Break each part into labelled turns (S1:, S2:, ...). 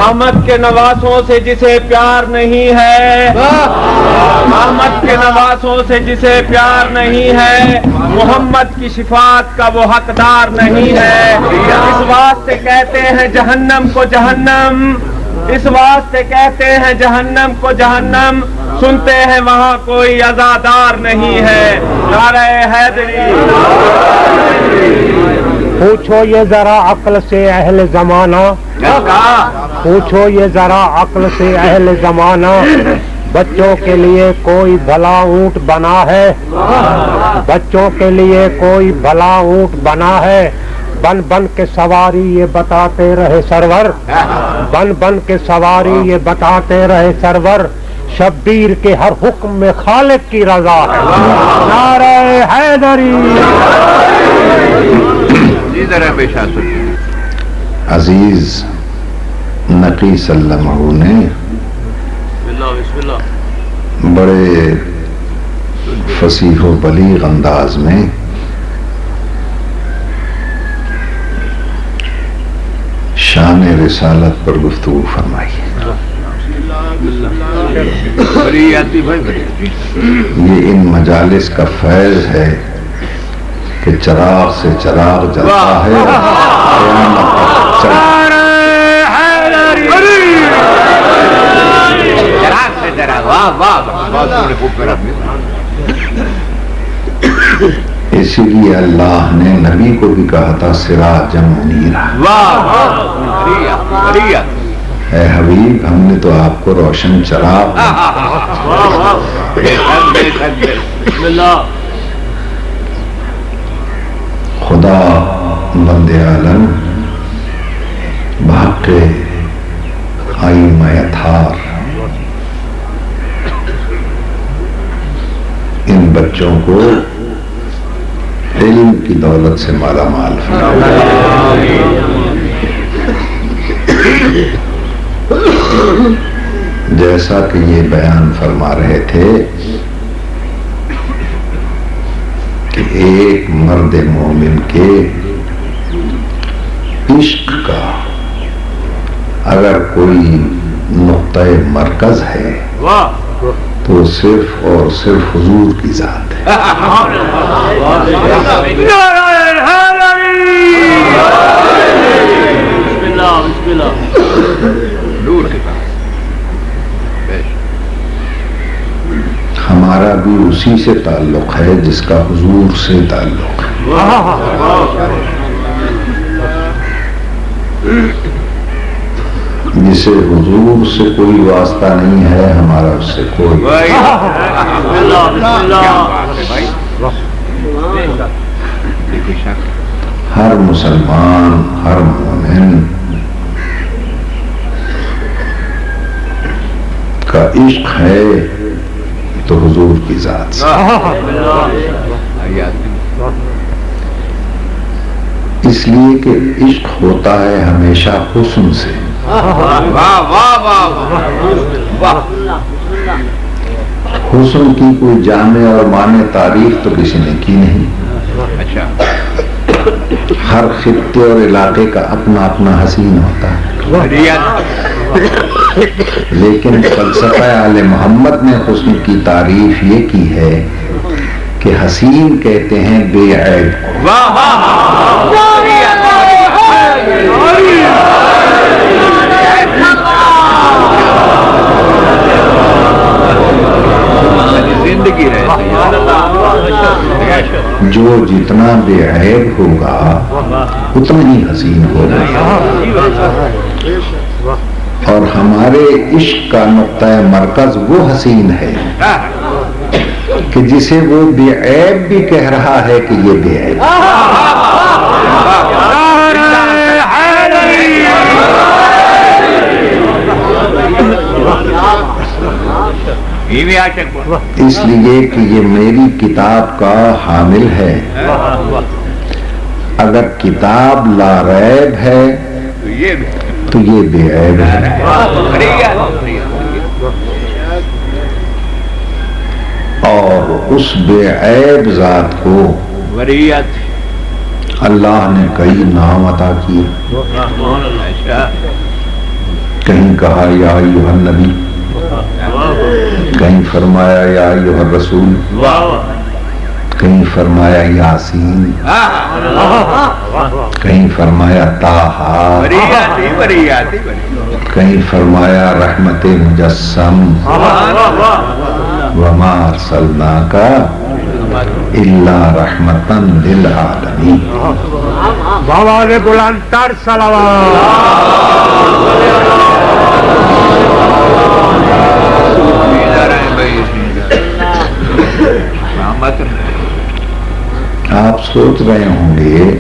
S1: احمد کے نواسوں سے جسے پیار نہیں ہے، احمد کے نواسوں سے جسے پیار نہیں ہے، محمد کی شفاعت کا وہ حقدار نہیں ہے۔ اس واسطے کہتے ہیں جہنم کو جہنم، اس واسطے کہتے ہیں جہنم کو جہنم، سنتے ہیں وہاں کوئی عزادار نہیں ہے۔ نعرہ حیدری۔
S2: پوچھو یہ ذرا عقل سے اہل زمانہ، پوچھو یہ ذرا عقل سے اہل زمانہ، بچوں کے لیے کوئی بھلا اونٹ بنا ہے، بچوں کے لیے کوئی بھلا اونٹ بنا ہے، بن بن کے سواری یہ بتاتے رہے سرور، بن بن کے سواری یہ بتاتے رہے سرور، شبیر کے ہر حکم میں خالق کی رضا ہے۔ نعرہ حیدری۔
S3: عزیز نقی صلی اللہ نے بڑے فصیح و بلیغ انداز میں شان رسالت پر گفتگو فرمائی۔ یہ ان مجالس کا فیض ہے کہ چراغ سے چراغ جلتا ہے، اسی لیے اللہ نے نبی کو بھی کہا تھا سراجا منیرا، اے حبیب ہم نے تو آپ کو روشن چراغ۔ خدا بند عالم بحق ائمہ اطہار ان بچوں کو علم کی دولت سے مالا مال فرمائے۔ جیسا کہ یہ بیان فرما رہے تھے کہ ایک مرد مومن کے عشق کا اگر کوئی نقطہ مرکز ہے تو صرف اور صرف حضور کی ذات ہے۔ ہمارا بھی اسی سے تعلق ہے جس کا حضور سے تعلق ہے۔ جسے حضور سے کوئی واسطہ نہیں ہے ہمارا اس سے کوئی۔ ہر مسلمان ہر مومن کا عشق ہے تو حضور کی ذات سے۔ اس لیے کہ عشق ہوتا ہے ہمیشہ حسن سے۔ حسن کی کوئی جامع اور معنی تعریف تو کسی نے کی نہیں۔ ہر خطے اور علاقے کا اپنا اپنا حسین ہوتا ہے، لیکن فلسفہ آل محمد نے حسن کی تعریف یہ کی ہے کہ حسین کہتے ہیں بے عیب کو۔ جو جتنا بے عیب ہوگا اتنا ہی حسین ہوگا، اور ہمارے عشق کا نقطہ مرکز وہ حسین ہے کہ جسے وہ بے عیب بھی کہہ رہا ہے کہ یہ بے عیب۔ اس لیے کہ یہ میری کتاب کا حامل ہے، اگر کتاب لا ریب ہے تو یہ بے عیب ہے۔ اور اس بے عیب ذات کو اللہ نے کئی نام عطا کیے۔ کہیں کہا یا ایھا النبی، کہیں فرمایا یا ایھا الرسول، کہیں فرمایا یاسین، کہیں فرمایا طٰہٰ، کہیں فرمایا رحمت مجسم، وما ارسلناک الا رحمتا للعالمین۔
S2: بابا نے بلند تر
S3: آپ سوچ رہے ہوں گے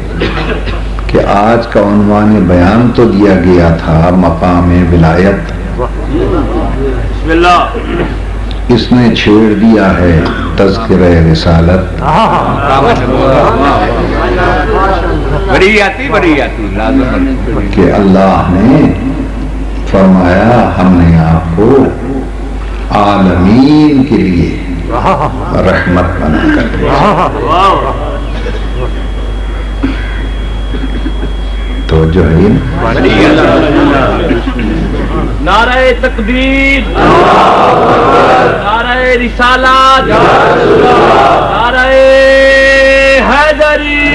S3: کہ آج کا عنوان بیان تو دیا گیا تھا مقام ولایت، اس نے چھیڑ دیا ہے تذکرہ رسالت۔ کہ اللہ نے فرمایا ہم نے آپ کو عالمین کے لیے رحمت بنا کر دیا۔ تو جو ہے
S1: نعرہ تکبیر، نعرہ رسالت، نعرہ حیدری،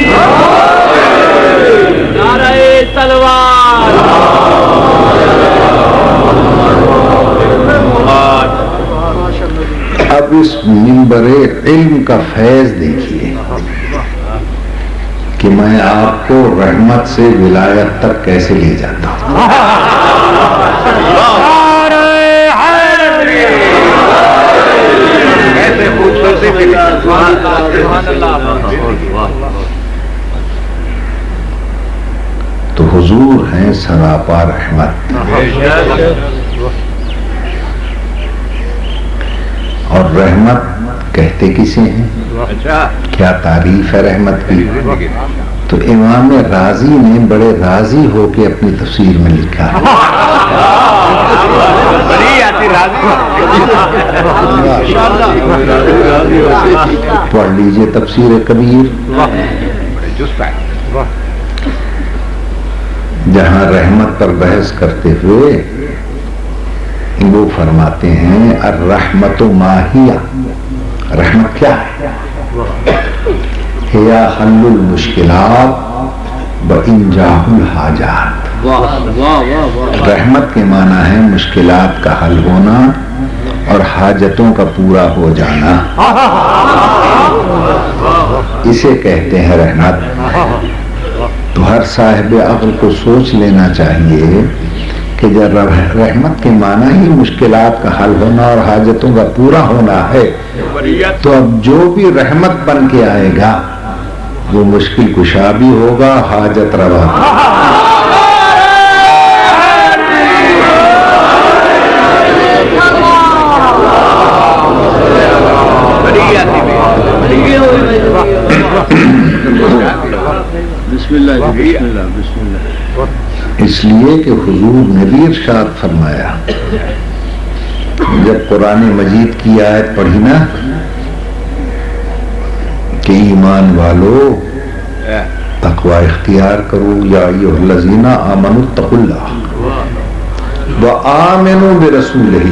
S1: نعرہ تلوار۔
S3: اب اس منبر علم کا فیض دیکھیے کہ میں آپ کو رحمت سے ولایت تک کیسے لے جاتا ہوں۔ تو حضور ہیں سراپا رحمت، اور رحمت کہتے کسے ہیں؟ کیا تعریف ہے رحمت کی؟ تو امام رازی نے بڑے راضی ہو کے اپنی تفسیر میں لکھا ہے۔ پڑھ لیجئے تفسیر کبیر، جہاں رحمت پر بحث کرتے ہوئے وہ فرماتے ہیں الرحمت ماہیہ، رحمت کیا ہے؟ ہیا حل المشکلات وانجاح الحاجات۔ رحمت کے معنی ہے مشکلات کا حل ہونا اور حاجتوں کا پورا ہو جانا، اسے کہتے ہیں رحمت۔ تو ہر صاحب عقل کو سوچ لینا چاہیے کہ جب رحمت کے معنی ہی مشکلات کا حل ہونا اور حاجتوں کا پورا ہونا ہے، تو اب جو بھی رحمت بن کے آئے گا وہ مشکل کشا بھی ہوگا، حاجت روا۔
S4: بسم اللہ بسم اللہ بسم اللہ۔
S3: اس لیے کہ حضور نے بھی ارشاد فرمایا، جب قرآن مجید کی آیت پڑھی نا کہ ایمان والو تقوی اختیار کرو، یا ایھا الذین آمنوا اتقوا اللہ وآمنوا برسولہ،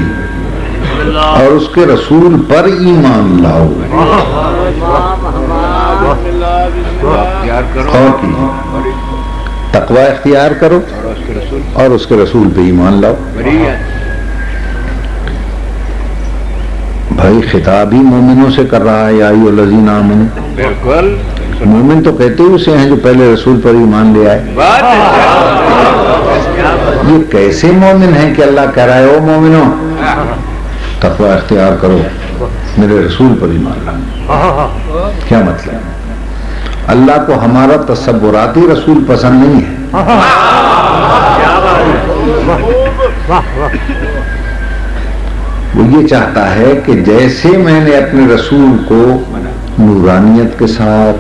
S3: اور اس کے رسول پر ایمان لاؤ، اور کی تقوی اختیار کرو اور اس کے رسول پہ ایمان لاؤ۔ بھائی خطاب ہی مومنوں سے کر رہا ہے، یا ایھا الذین آمنوا۔
S4: بالکل،
S3: مومن تو کہتے ہی اسے ہیں جو پہلے رسول پر ایمان لے آئے۔ یہ کیسے مومن ہیں کہ اللہ کہہ رہا ہے او مومنوں تقوی اختیار کرو، میرے رسول پر ایمان لاؤ؟ کیا مطلب؟ اللہ کو ہمارا تصوراتی رسول پسند نہیں ہے، وہ یہ چاہتا ہے کہ جیسے میں نے اپنے رسول کو نورانیت کے ساتھ،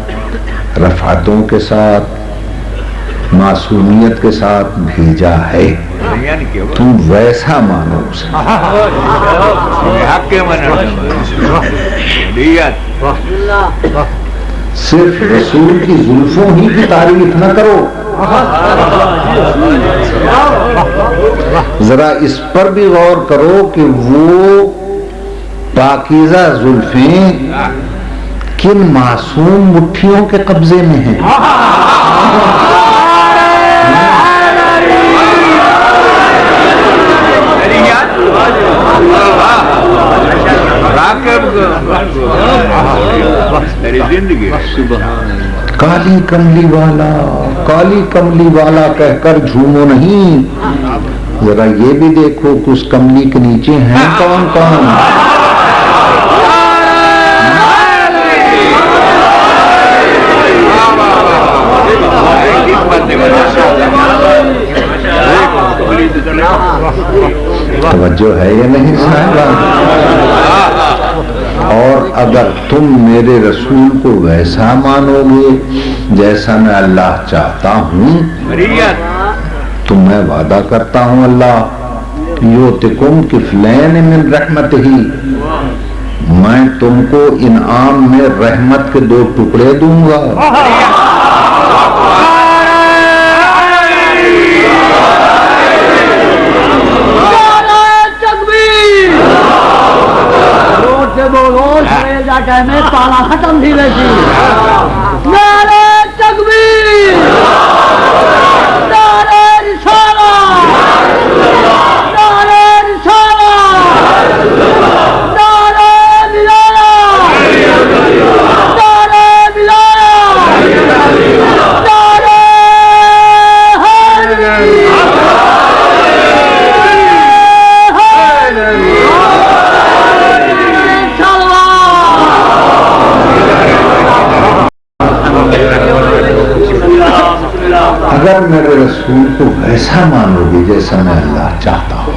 S3: رفعتوں کے ساتھ، معصومیت کے ساتھ بھیجا ہے، تم ویسا مانو اسے۔ صرف رسول کی زلفوں ہی کی تعریف نہ کرو، ذرا اس پر بھی غور کرو کہ وہ پاکیزہ زلفیں کن معصوم مٹھیوں کے قبضے میں ہیں۔ کالی کملی والا، کالی کملی والا کہہ کر جھومو نہیں، ذرا یہ بھی دیکھو کہ اس کملی کے نیچے ہیں کون کون۔ توجہ ہے یا نہیں صاحبہ؟ اور اگر تم میرے رسول کو ویسا مانو گے جیسا میں اللہ چاہتا ہوں تو میں وعدہ کرتا ہوں اللہ یؤتکم کفلین من رحمتہ، میں تم کو انعام میں رحمت کے 2 ٹکڑے دوں گا۔
S5: میں تالا ختم تھی ویسی نعرہ تکبیر، نعرہ رسالت، نعرہ رسالت، نعرہ ولایت، نعرہ ولایت، نعرہ حیدری۔
S3: اگر میرے رسول کو ویسا مانو گے جیسا میں اللہ چاہتا ہوں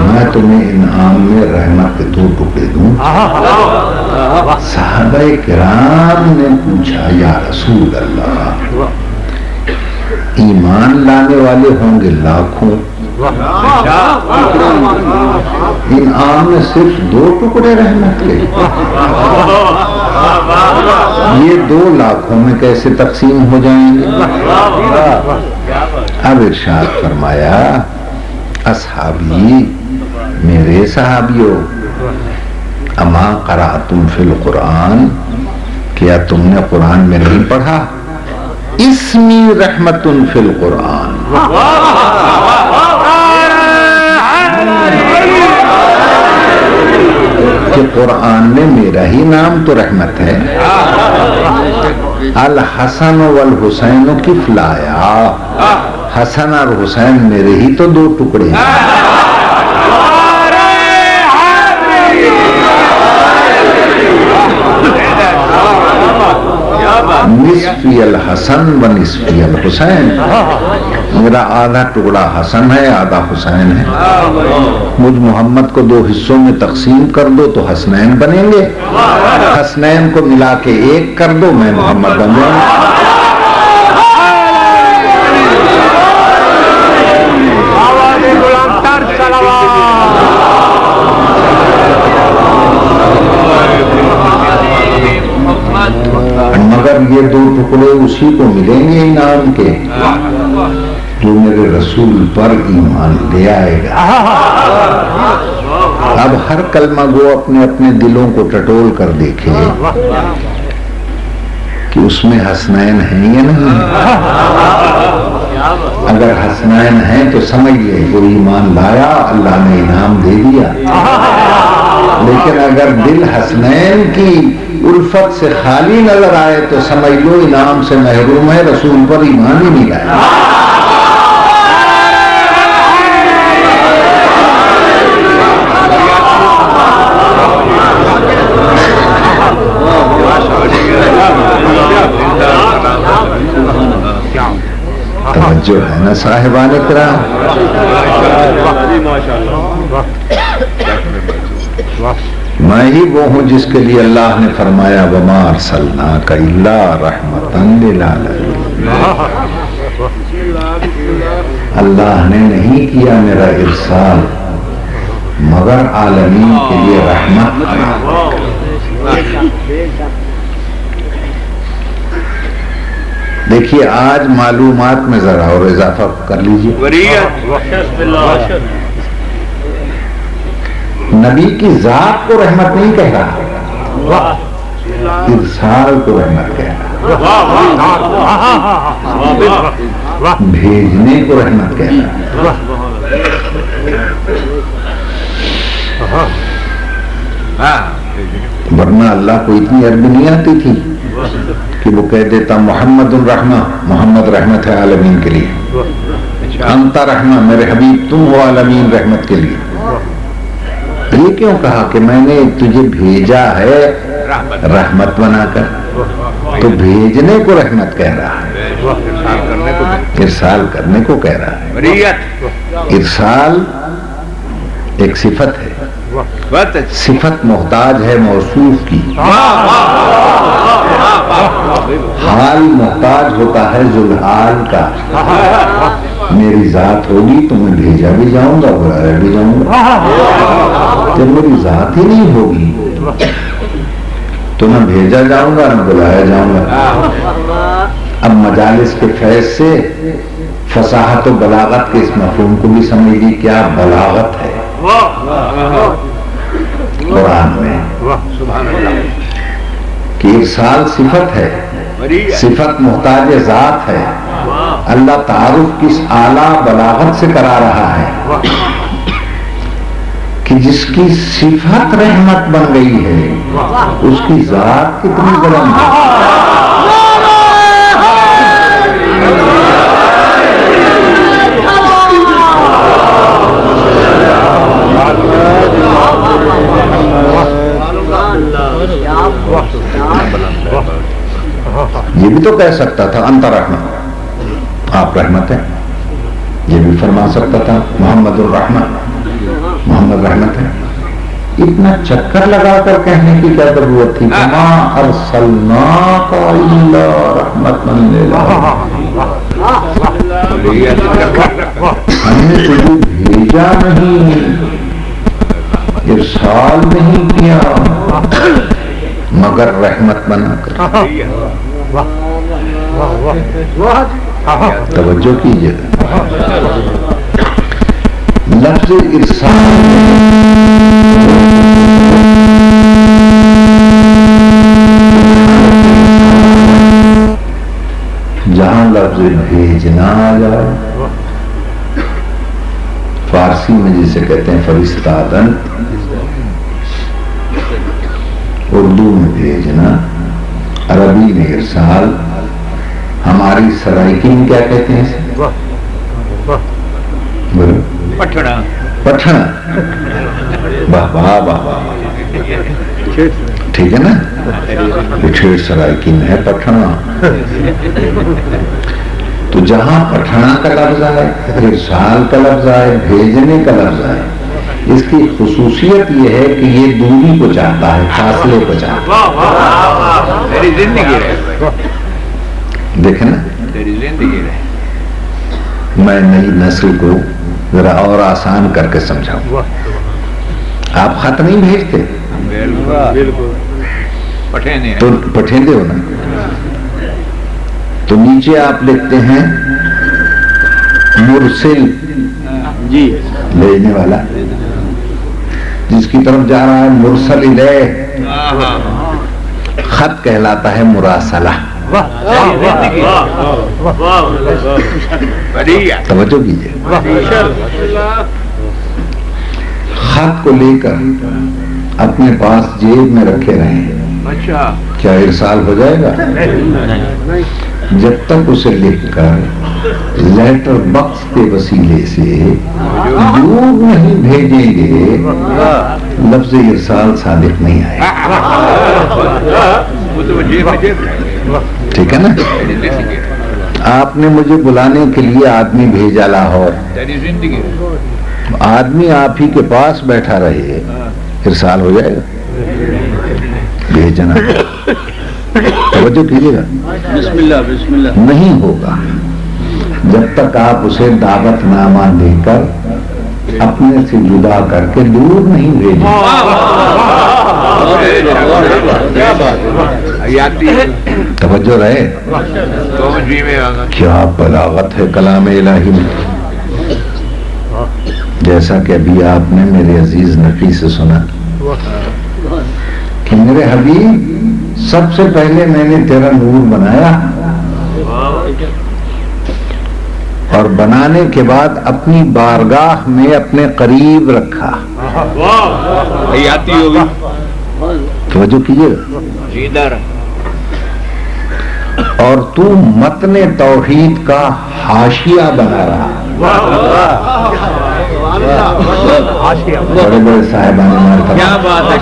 S3: میں تمہیں انعام میں رحمت کے 2 ٹکڑے دوں۔ صحابہ کرام نے پوچھا یا رسول اللہ ایمان لانے والے ہوں گے لاکھوں، انعام میں صرف 2 ٹکڑے رحمت کے، یہ 2 لاکھوں میں کیسے تقسیم ہو جائیں گے؟ اب ارشاد فرمایا اصحابی، میرے صحابیوں، اما قرأتم فی القرآن، کیا تم نے قرآن میں نہیں پڑھا اسمی رحمت فی القرآن، کہ قرآن میں میرا ہی نام تو رحمت ہے۔ الحسن والحسین کفلایا، حسن اور حسین میرے ہی تو 2 ٹکڑے ہیں۔ نصفی الحسن و نصفی الحسین، میرا آدھا ٹکڑا حسن ہے آدھا حسین ہے، مجھ محمد کو 2 حصوں میں تقسیم کر دو تو حسنین بنیں گے، حسنین کو ملا کے 1 کر دو میں محمد بن جاؤں گا۔ مگر یہ 2 ٹکڑے اسی کو ملیں گے انعام کے جو میرے رسول پر ایمان لے آئے گا۔ اب ہر کلمہ گو اپنے اپنے دلوں کو ٹٹول کر دیکھے کہ اس میں حسنین ہیں یا نہیں۔ اگر حسنین ہیں تو سمجھ لے وہ ایمان لایا، اللہ نے انعام دے دیا، لیکن اگر دل حسنین کی الفت سے خالی نظر آئے تو سمجھ لو انعام سے محروم ہے، رسول پر ایمان ہی نہیں لایا۔ توجہ ہے نا صاحبان کرام؟ میں ہی وہ ہوں جس کے لیے اللہ نے فرمایا وما ارسلناک الا رحمتا للعالمین، اللہ نے نہیں کیا میرا ارسال مگر عالمین کے لیے رحمت۔ دیکھیے آج معلومات میں ذرا اور اضافہ کر لیجیے. نبی کی ذات کو رحمت نہیں کہہ رہا، ارسال کو رحمت کہہ رہا، بھیجنے کو رحمت کہہ رہا. ورنہ اللہ کو اتنی عربی نہیں آتی تھی کہ وہ کہہ دیتا محمد الرحمہ، محمد رحمت ہے عالمین کے لیے، انت رحمہ میرے حبیب تم ہو عالمین رحمت کے لیے. یہ کیوں کہا کہ میں نے تجھے بھیجا ہے رحمت بنا کر؟ تو بھیجنے کو رحمت کہہ رہا ہے، ارسال کرنے کو کہہ رہا ہے. ارسال ایک صفت ہے، صفت محتاج ہے موصوف کی، حال محتاج ہوتا ہے ذوالحال کا. میری ذات ہوگی تو میں بھیجا بھی جاؤں گا بلایا بھی جاؤں گا. جب میری ذات ہی نہیں ہوگی تو نہ بھیجا جاؤں گا نہ بلایا جاؤں گا. اب مجالس کے فیض سے فصاحت و بلاغت کے اس مفہوم کو بھی سمجھیے، کیا بلاغت ہے قرآن میں کہ ارسال صفت ہے، صفت محتاج ذات ہے. اللہ تعارف کس اعلیٰ بلاغت سے کرا رہا ہے کہ جس کی صفت رحمت بن گئی ہے اس کی ذات کتنی بلند ہے. یہ بھی تو کہہ سکتا تھا انت رحمت، آپ رحمت ہیں. یہ بھی فرما سکتا تھا محمد الرحمن، محمد رحمت ہے. اتنا چکر لگا کر کہنے کی کیا ضرورت تھی؟ ما ارسلناک الا رحمتا للعالمین، ہم نے تجھے بھیجا نہیں، ارسال نہیں کیا مگر رحمت بنا کر. توجہ کیجیے، لفظ ارسال جہاں لفظ بھیجنا آ جائے، فارسی میں جسے کہتے ہیں فرستادن، اردو میں بھیجنا، عربی میں ارسال، ہماری سرائکی میں کیا کہتے ہیں؟ پٹھنا. پٹھنا، واہ واہ واہ واہ، ٹھیک ہے نا. ٹھیٹ سرائکی میں ہے پٹھنا. تو جہاں پٹھنا کا لفظ آئے، ارسال کا لفظ آئے، بھیجنے کا لفظ آئے، اس کی خصوصیت یہ ہے کہ یہ دوری کو چاہتا ہے، فاصلے کو چاہتا ہے. دیکھیں نا، میں نئی نسل کو ذرا اور آسان کر کے سمجھاؤں. آپ خط نہیں بھیجتے تو پٹھیندے ہو نا، تو نیچے آپ لکھتے ہیں مرسل، جی بھیجنے والا، جس کی طرف جا رہا ہے مرسل الیہ. خط کہلاتا ہے مراسلہ. توجہ کیجیے، خط کو لے کر اپنے پاس جیب میں رکھے رہیں، کیا ارسال ہو جائے گا؟ جب تک اسے لکھ کر لیٹر باکس کے وسیلے سے دور نہیں بھیجیں گے، لفظ ارسال صادق نہیں آئے. ٹھیک ہے نا. آپ نے مجھے بلانے کے لیے آدمی بھیجا لاہور، آدمی آپ ہی کے پاس بیٹھا رہے، ارسال ہو جائے گا؟ بھیجنا. توجہ کیجیے گا،
S4: بسم اللہ بسم اللہ.
S3: نہیں ہوگا جب تک آپ اسے دعوت نامہ دے کر اپنے سے جدا کر کے دور نہیں بھیجیں. توجہ رہے. کیا بلاغت ہے کلام الہی میں. جیسا کہ ابھی آپ نے میرے عزیز نقی سے سنا کہ میرے حبیب سب سے پہلے میں نے تیرا نور بنایا اور بنانے کے بعد اپنی بارگاہ میں اپنے قریب رکھا. توجہ کیجیے. اور تو متن توحید کا حاشیہ بنا رہا. بڑے بڑے صاحبان
S4: کیا بات ہے،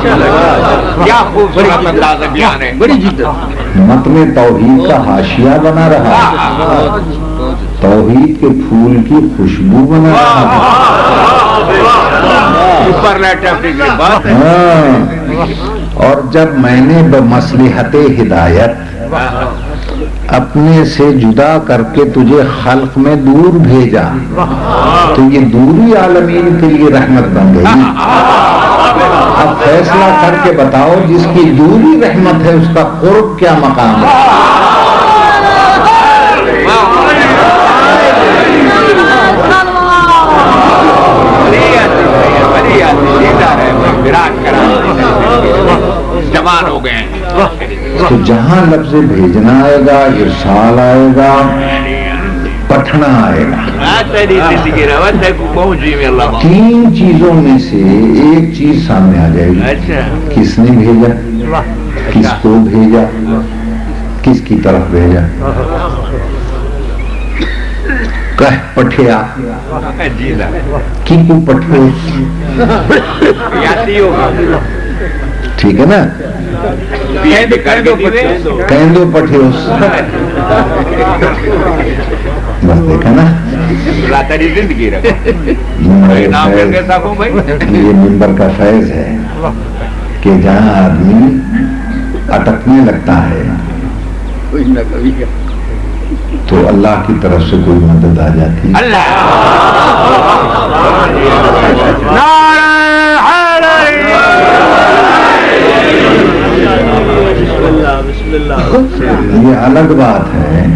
S4: کیا خوبصورت انداز بیان ہے، بڑی جدت.
S3: متن توحید کا حاشیہ بنا رہا، توحید کے پھول کی خوشبو بنا رہا. اور جب میں نے بمصلحت ہدایت اپنے سے جدا کر کے تجھے خلق میں دور بھیجا تو یہ دوری عالمین کے لیے رحمت بن گئی. اب فیصلہ کر کے بتاؤ جس کی دوری رحمت ہے اس کا قرب کیا مقام ہے.
S4: جوان ہو گئے.
S3: تو جہاں لفظ بھیجنا آئے گا، ارسال آئے گا، پٹھنا آئے گا، تین چیزوں میں سے ایک چیز سامنے آ جائے گی. کس نے بھیجا، کس کو بھیجا، کس کی طرف بھیجا. کہ پٹھیا کی کو پٹھو، ٹھیک ہے نا. کہندو پٹھیوس، بس دیکھا نا. یہ منبر کا فیض ہے کہ جہاں آدمی اٹکنے لگتا ہے تو اللہ کی طرف سے کوئی مدد آ جاتی ہے. یہ الگ بات ہے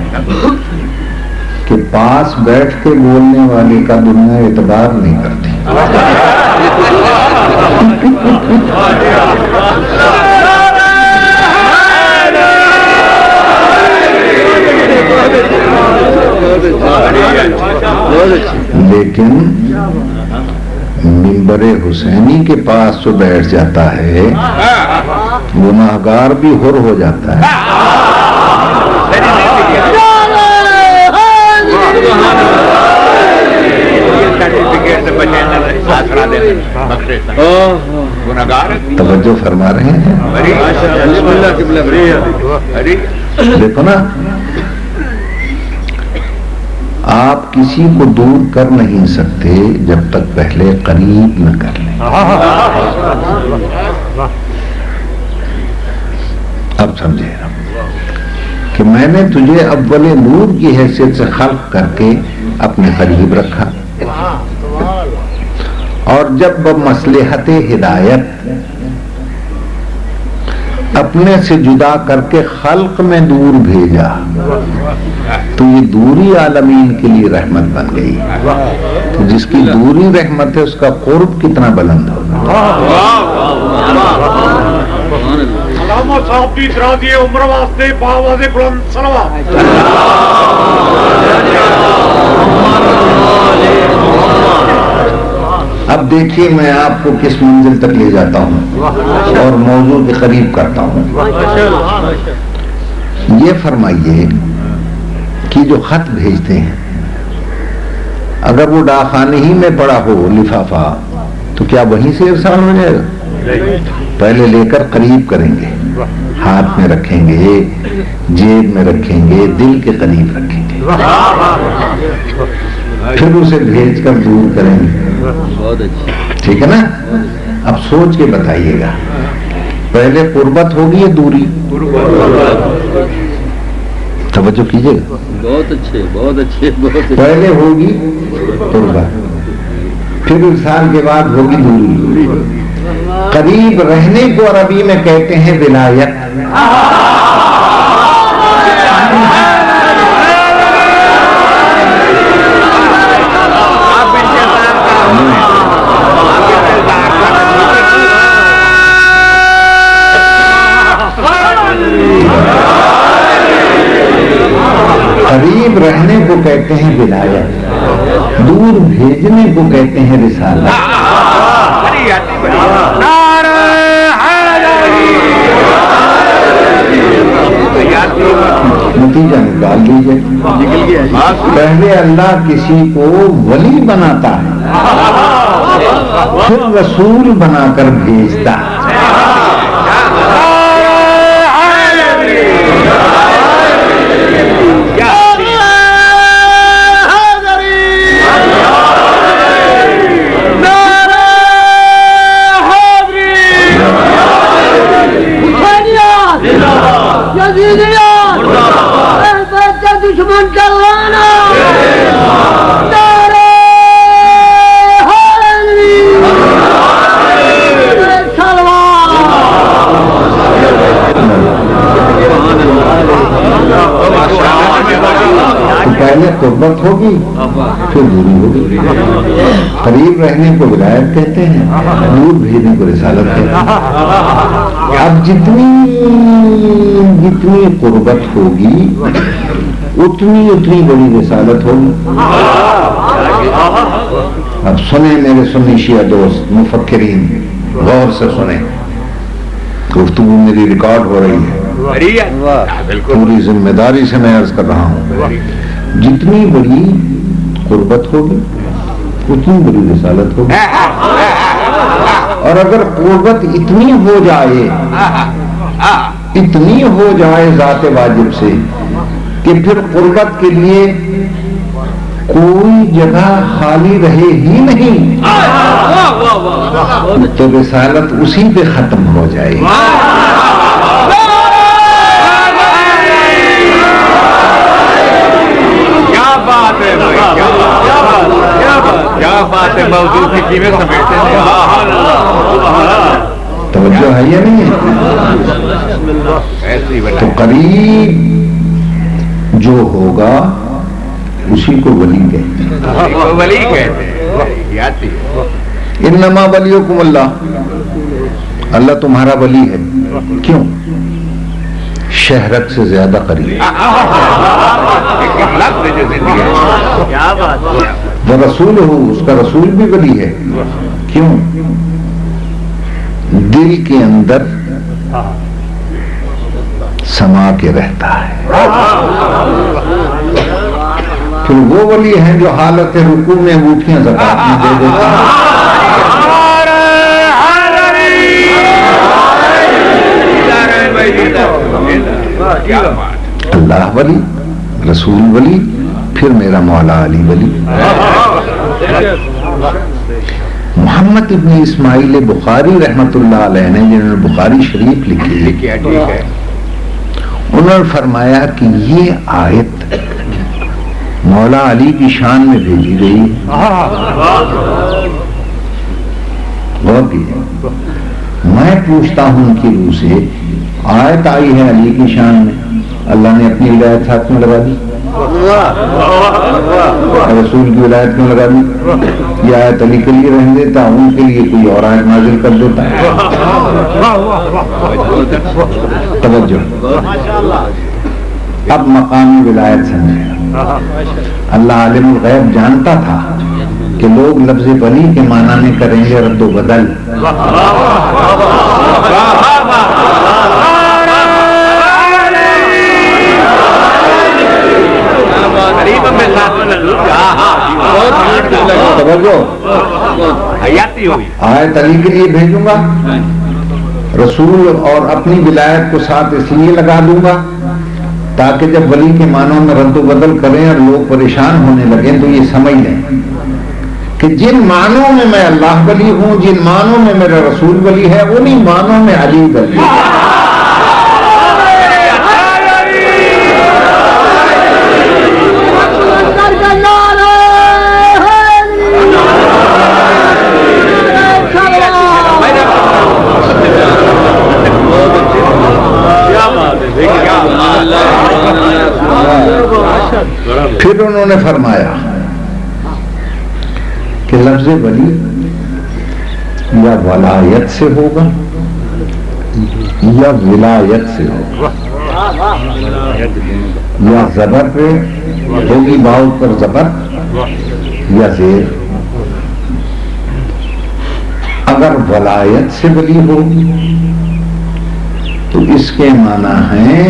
S3: کہ پاس بیٹھ کے بولنے والے کا دنیا اعتبار نہیں کرتی. لیکن منبر حسینی کے پاس جو بیٹھ جاتا ہے گناہگار بھی حر ہو جاتا ہے. توجہ فرما رہے ہیں. دیکھو نا، آپ کسی کو دور کر نہیں سکتے جب تک پہلے قریب نہ کر لیں. اب سمجھے کہ میں نے تجھے اول نور کی حیثیت سے خلق کر کے اپنے قریب رکھا، اور جب بمصلحت ہدایت اپنے سے جدا کر کے خلق میں دور بھیجا تو یہ دوری عالمین کے لیے رحمت بن گئی. تو جس کی دوری رحمت ہے اس کا قرب کتنا بلند ہوگا. اب دیکھیے میں آپ کو کس منزل تک لے جاتا ہوں اور موضوع کے قریب کرتا ہوں. یہ فرمائیے کہ جو خط بھیجتے ہیں اگر وہ ڈاکخانے ہی میں پڑا ہو لفافہ تو کیا وہیں سے ارسال ہو جائے گا؟ پہلے لے کر قریب کریں گے، ہاتھ میں رکھیں گے، جیب میں رکھیں گے، دل کے قریب رکھیں گے، پھر اسے بھیج کر دور کریں گے. ٹھیک ہے نا؟ اب سوچ کے بتائیے گا پہلے قربت ہوگی یا دوری؟ توجہ کیجیے گا.
S4: بہت اچھے بہت اچھے بہت
S3: پہلے ہوگی قربت، پھر ارسال کے بعد ہوگی دوری. قریب رہنے کو عربی میں کہتے ہیں ولایت. قریب رہنے کو کہتے ہیں ولایت، دور بھیجنے کو کہتے ہیں رسالت۔ نتیجہ نکال لیجیے، پہلے اللہ کسی کو ولی بناتا ہے، پھر رسول بنا کر بھیجتا ہے۔
S5: دشمن چلانا
S3: پہلے قربت ہوگی پھر دوری ہوگی، قریب رہنے کو ولایت کہتے ہیں، دور بھیجنے کو رسالت کہتے ہیں۔ اب جتنی قربت ہوگی اتنی بڑی رسالت ہوگی۔ اب سنیں میرے سنی شیعہ دوست مفکرین، غور سے سنیں، گفتگو میری ریکارڈ ہو رہی ہے، پوری ذمہ داری سے میں عرض کر رہا ہوں، جتنی بڑی قربت ہوگی اتنی بڑی رسالت ہوگی۔ اور اگر قربت اتنی ہو جائے ذات واجب سے کہ پھر قربت کے لیے کوئی جگہ خالی رہے ہی نہیں، تو رسالت اسی پہ ختم ہو جائے گی۔
S4: موضوع کی قیمت سمیٹتے ہیں،
S3: توجہ ہے یا نہیں ہے؟ تو قریب جو ہوگا اسی کو ولی کہتے ہیں۔ انما ولیکم اللہ، اللہ تمہارا ولی ہے، کیوں؟ شہرت سے زیادہ قریب۔ وہ رسول ہو، اس کا رسول بھی ولی ہے، کیوں؟ دل کے اندر سما کے رہتا ہے۔ پھر وہ ولی ہیں جو حالت رکوع میں انگوٹھیاں زکات میں دے دیتے ہیں۔ اللہ ولی، رسول ولی، پھر میرا مولا علی ولی۔ محمد ابن اسماعیل بخاری رحمت اللہ علیہ نے جنہوں نے بخاری شریف لکھی، انہوں نے فرمایا کہ یہ آیت مولا علی کی شان میں بھیجی گئی۔ غور کیجیے، میں پوچھتا ہوں ان کی روح سے، آیت آئی ہے علی کی شان میں، اللہ نے اپنی ولایت ہاتھ میں لگا دی، رسول کی ولایت کیوں لگا دی؟ یہ آیت علی کے لیے رہنے دیتا، ان کے لیے کوئی اور آیت نازل کر دیتا ہے۔ توجہ، اب مقامی ولایت سمجھے۔ اللہ عالم الغیب جانتا تھا کہ لوگ لفظ ولی کے معنی میں کریں گے رد و بدل، آیت علی کے لیے بھیجوں گا، رسول اور اپنی ولایت کو ساتھ اس لیے لگا دوں گا تاکہ جب ولی کے معنوں میں رد و بدل کریں اور لوگ پریشان ہونے لگیں تو یہ سمجھ لیں کہ جن معنوں میں میں اللہ ولی ہوں، جن معنوں میں میرا رسول ولی ہے، انہی معنوں میں علی ولی ہے۔ پھر انہوں نے فرمایا کہ لفظ ولی یا ولایت سے ہوگا یا ولایت سے ہوگا۔ یا زبر پہ ہوگی، باؤ پر زبر یا زیر. اگر ولایت سے ولی ہو تو اس کے معنی ہیں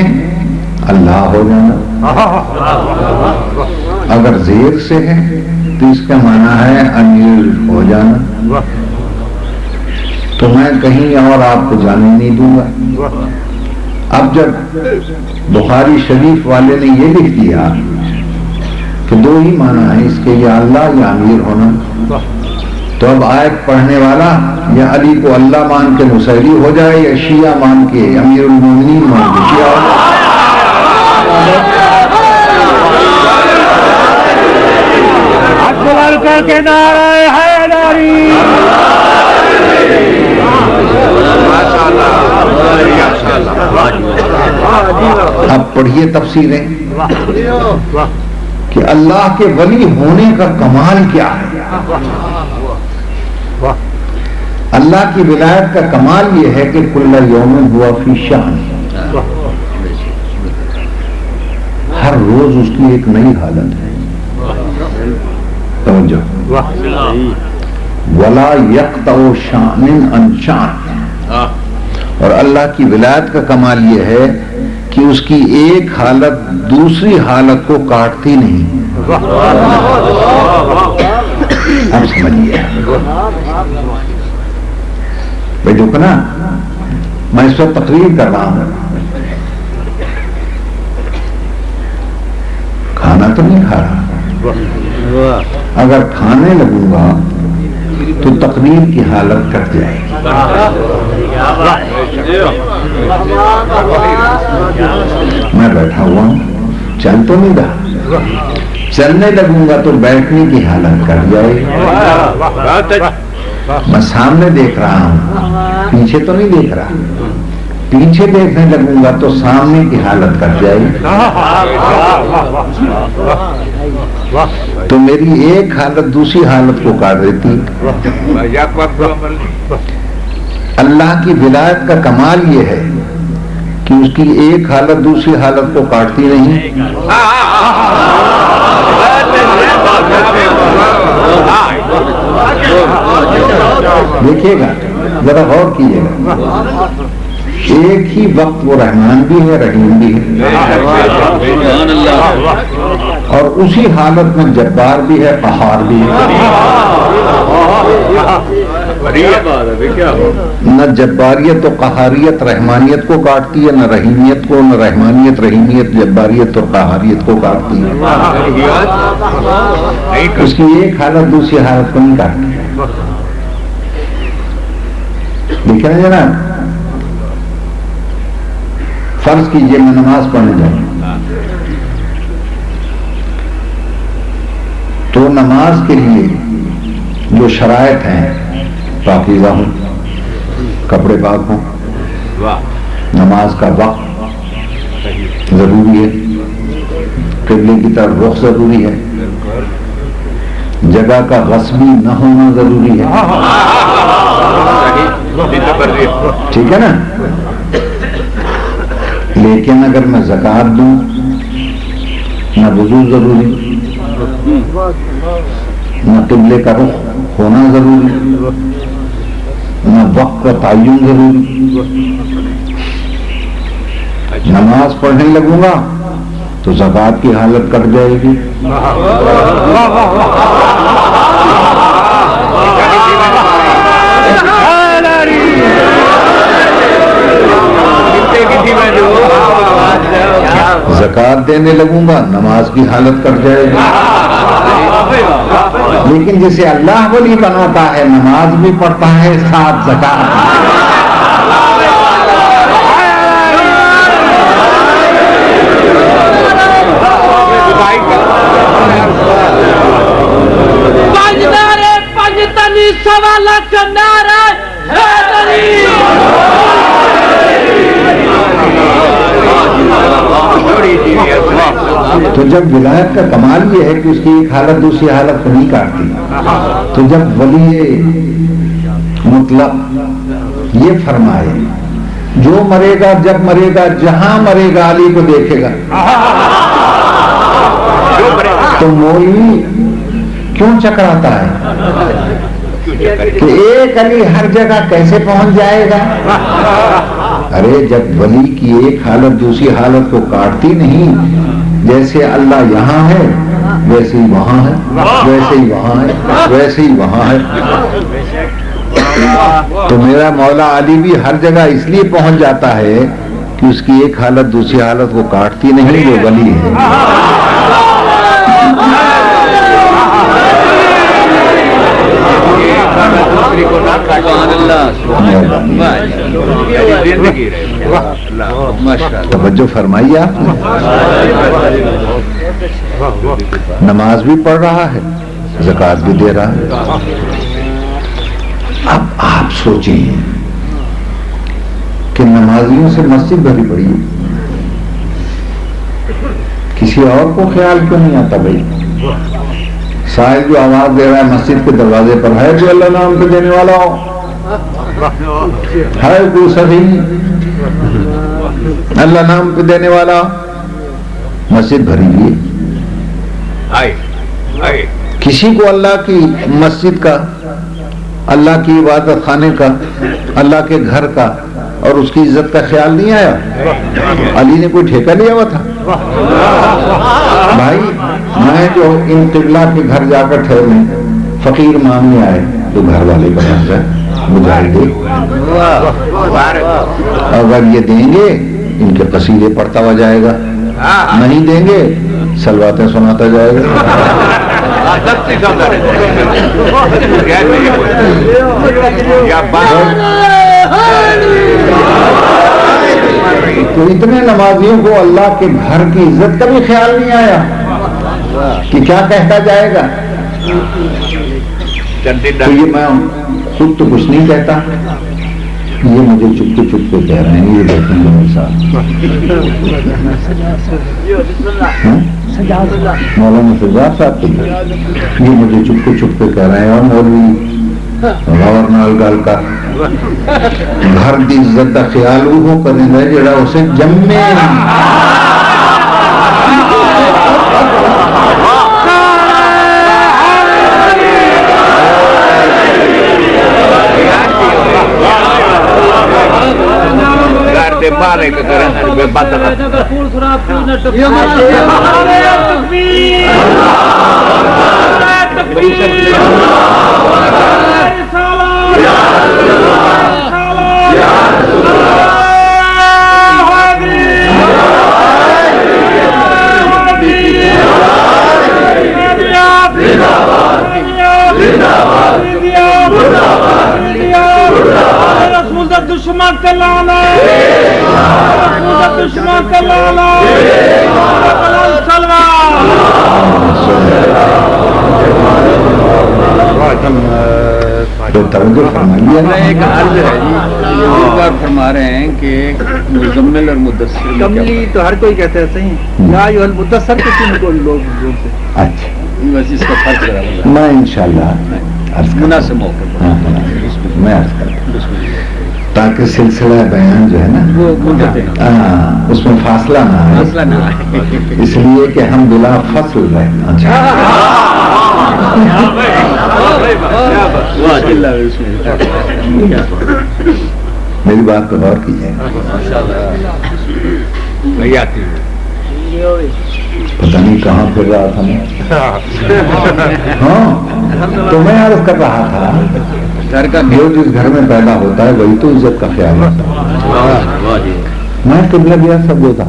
S3: اللہ ہو جانا. اگر زیر سے ہے تو اس کا معنی ہے امیر ہو جانا. تو میں کہیں اور آپ کو جانے نہیں دوں گا. اب جب بخاری شریف والے نے یہ لکھ دیا کہ دو ہی معنی ہے اس کے، یا اللہ یا امیر ہونا، تو اب آیت پڑھنے والا یا علی کو اللہ مان کے مسیری ہو جائے یا شیعہ مان کے امیر المومنین مان کے شیعہ ہو جائے.
S2: کے نعرہ حیدری.
S3: اب پڑھیے تفسیریں کہ اللہ کے ولی ہونے کا کمال کیا ہے. اللہ کی ولایت کا کمال یہ ہے کہ کل یوم ہوا فی شان، ہر روز اس کی ایک نئی حالت ہے. توجہ. ولا یقطع شان عن شان. اور اللہ کی ولایت کا کمال یہ ہے کہ اس کی ایک حالت دوسری حالت کو کاٹتی نہیں. اب سمجھیے بھائی، دیکھو نا، میں اس وقت تقریر کر رہا ہوں، کھانا تو نہیں کھا رہا. اگر کھانے لگوں گا تو تقریر کی حالت کٹ جائے گی. میں بیٹھا ہوا ہوں، چل تو نہیں رہا، چلنے لگوں گا تو بیٹھنے کی حالت کٹ جائے گی. میں سامنے دیکھ رہا ہوں، پیچھے تو نہیں دیکھ رہا. پیچھے دیکھنے لگوں گا تو سامنے کی حالت کٹ جائے گی. تو میری ایک حالت دوسری حالت کو کاٹ دیتی. اللہ کی ولایت کا کمال یہ ہے کہ اس کی ایک حالت دوسری حالت کو کاٹتی نہیں. دیکھیے گا، ذرا غور کیجیے گا، ایک ہی وقت وہ رحمان بھی ہے رحیم بھی ہے، اور اسی حالت میں جبار بھی ہے قہار بھی ہے. نہ جباریت و قہاریت رحمانیت کو کاٹتی ہے، نہ رحیمیت کو، نہ رحمانیت رحیمیت جباریت اور قہاریت کو کاٹتی ہے. اس کی ایک حالت دوسری حالت کو نہیں کاٹتی. دیکھیں نا جناب، فرض کیجئے میں نماز پڑھنے جاؤں تو نماز کے لیے جو شرائط ہیں، پاکیزہ ہوں، کپڑے پاک ہوں، نماز کا وقت ضروری ہے، قبلے کی طرف رخ ضروری ہے، جگہ کا غصبی نہ ہونا ضروری ہے. ٹھیک ہے نا؟ لیکن اگر میں زکوٰۃ دوں، نہ وضو ضروری، نہ قبلے کا رخ ہونا ضروری، نہ وقت کا تعین ضروری. نماز پڑھنے لگوں گا تو زکوٰۃ کی حالت کٹ جائے گی. زکوٰۃ دینے لگوں گا نماز کی حالت کٹ جائے گی. لیکن جسے اللہ ولی بناتا ہے نماز بھی پڑھتا ہے ساتھ زکوٰۃ. تو جب ولایت کا کمال یہ ہے کہ اس کی ایک حالت دوسری حالت کو نہیں کاٹتی، تو جب ولی مطلق یہ فرمائے جو مرے گا جب مرے گا جہاں مرے گا علی کو دیکھے گا. تو مولوی کیوں چکراتا ہے کہ ایک علی ہر جگہ کیسے پہنچ جائے گا؟ ارے جب ولی کی ایک حالت دوسری حالت کو کاٹتی نہیں، جیسے اللہ یہاں ہے ویسے ہی وہاں ہے، ویسے ہی وہاں ہے، ویسے ہی وہاں ہے. تو میرا مولا علی بھی ہر جگہ اس لیے پہنچ جاتا ہے کہ اس کی ایک حالت دوسری حالت کو کاٹتی نہیں، وہ ولی ہے. توجہ فرمائیے آپ نے. نماز بھی پڑھ رہا ہے، زکوٰۃ بھی دے رہا ہے. اب آپ سوچیں کہ نمازیوں سے مسجد بھری پڑی ہے، کسی اور کو خیال کیوں نہیں آتا بھائی؟ صاحب جو آواز دے رہا ہے مسجد کے دروازے پر ہے جو اللہ نام پہ دینے والا ہو، ہے کوئی صحیح اللہ نام پہ دینے والا، مسجد بھری ہوئی. کسی کو اللہ کی مسجد کا، اللہ کی عبادت خانے کا، اللہ کے گھر کا اور اس کی عزت کا خیال نہیں آیا؟ علی نے کوئی ٹھیکہ لیا ہوا تھا؟ بھائی میں جو ان قبلہ کے گھر جا کر ٹھہرنے فقیر مانگنے آئے تو گھر والے کا بن جائے مجاہدے، اگر یہ دیں گے ان کے قصیدے پڑھتا ہوا جائے گا، نہیں دیں گے سلواتیں سناتا جائے گا. تو اتنے نمازیوں کو اللہ کے گھر کی عزت کا بھی خیال نہیں آیا کہ کیا کہتا جائے گا. تو یہ میں خود تو کچھ نہیں کہتا، یہ مجھے چپکے چپکے کہہ رہے ہیں. یہ دیکھیں گے میرے ساتھ مولانا سجاد صاحب کو، یہ مجھے چپکے چپکے کہہ رہے ہیں. اور مولوی غور نال گل کر گھر کی عزت کا خیال وہ کریں گا جڑا اسے جمے.
S1: دشمن کلانا دشمن کلانا
S4: ایک عرض ہے جی، بار فرما رہے ہیں کہ مزمل اور مدثر کملی تو ہر کوئی کہتا ہے صحیح، یا ایھا المدثر کسی کو لوگ بولتے ہیں. اچھا بس اس کا فرق کرا
S3: میں انشاءاللہ
S4: مناسب موقع پر
S3: میں عرض کرتا ہوں تاکہ سلسلہ بیان جو ہے نا اس میں فاصلہ نہ آئے، اس لیے کہ ہم بلا فصل رہے. میری بات پہ غور کیجیے. پتہ نہیں کہاں پھر رہا تھا میں. ہاں تو میں عرض کر رہا تھا جو جس گھر میں پیدا ہوتا ہے وہی تو عزت کا خیال رکھتا ہے. میں قبلہ گیا سب تھا،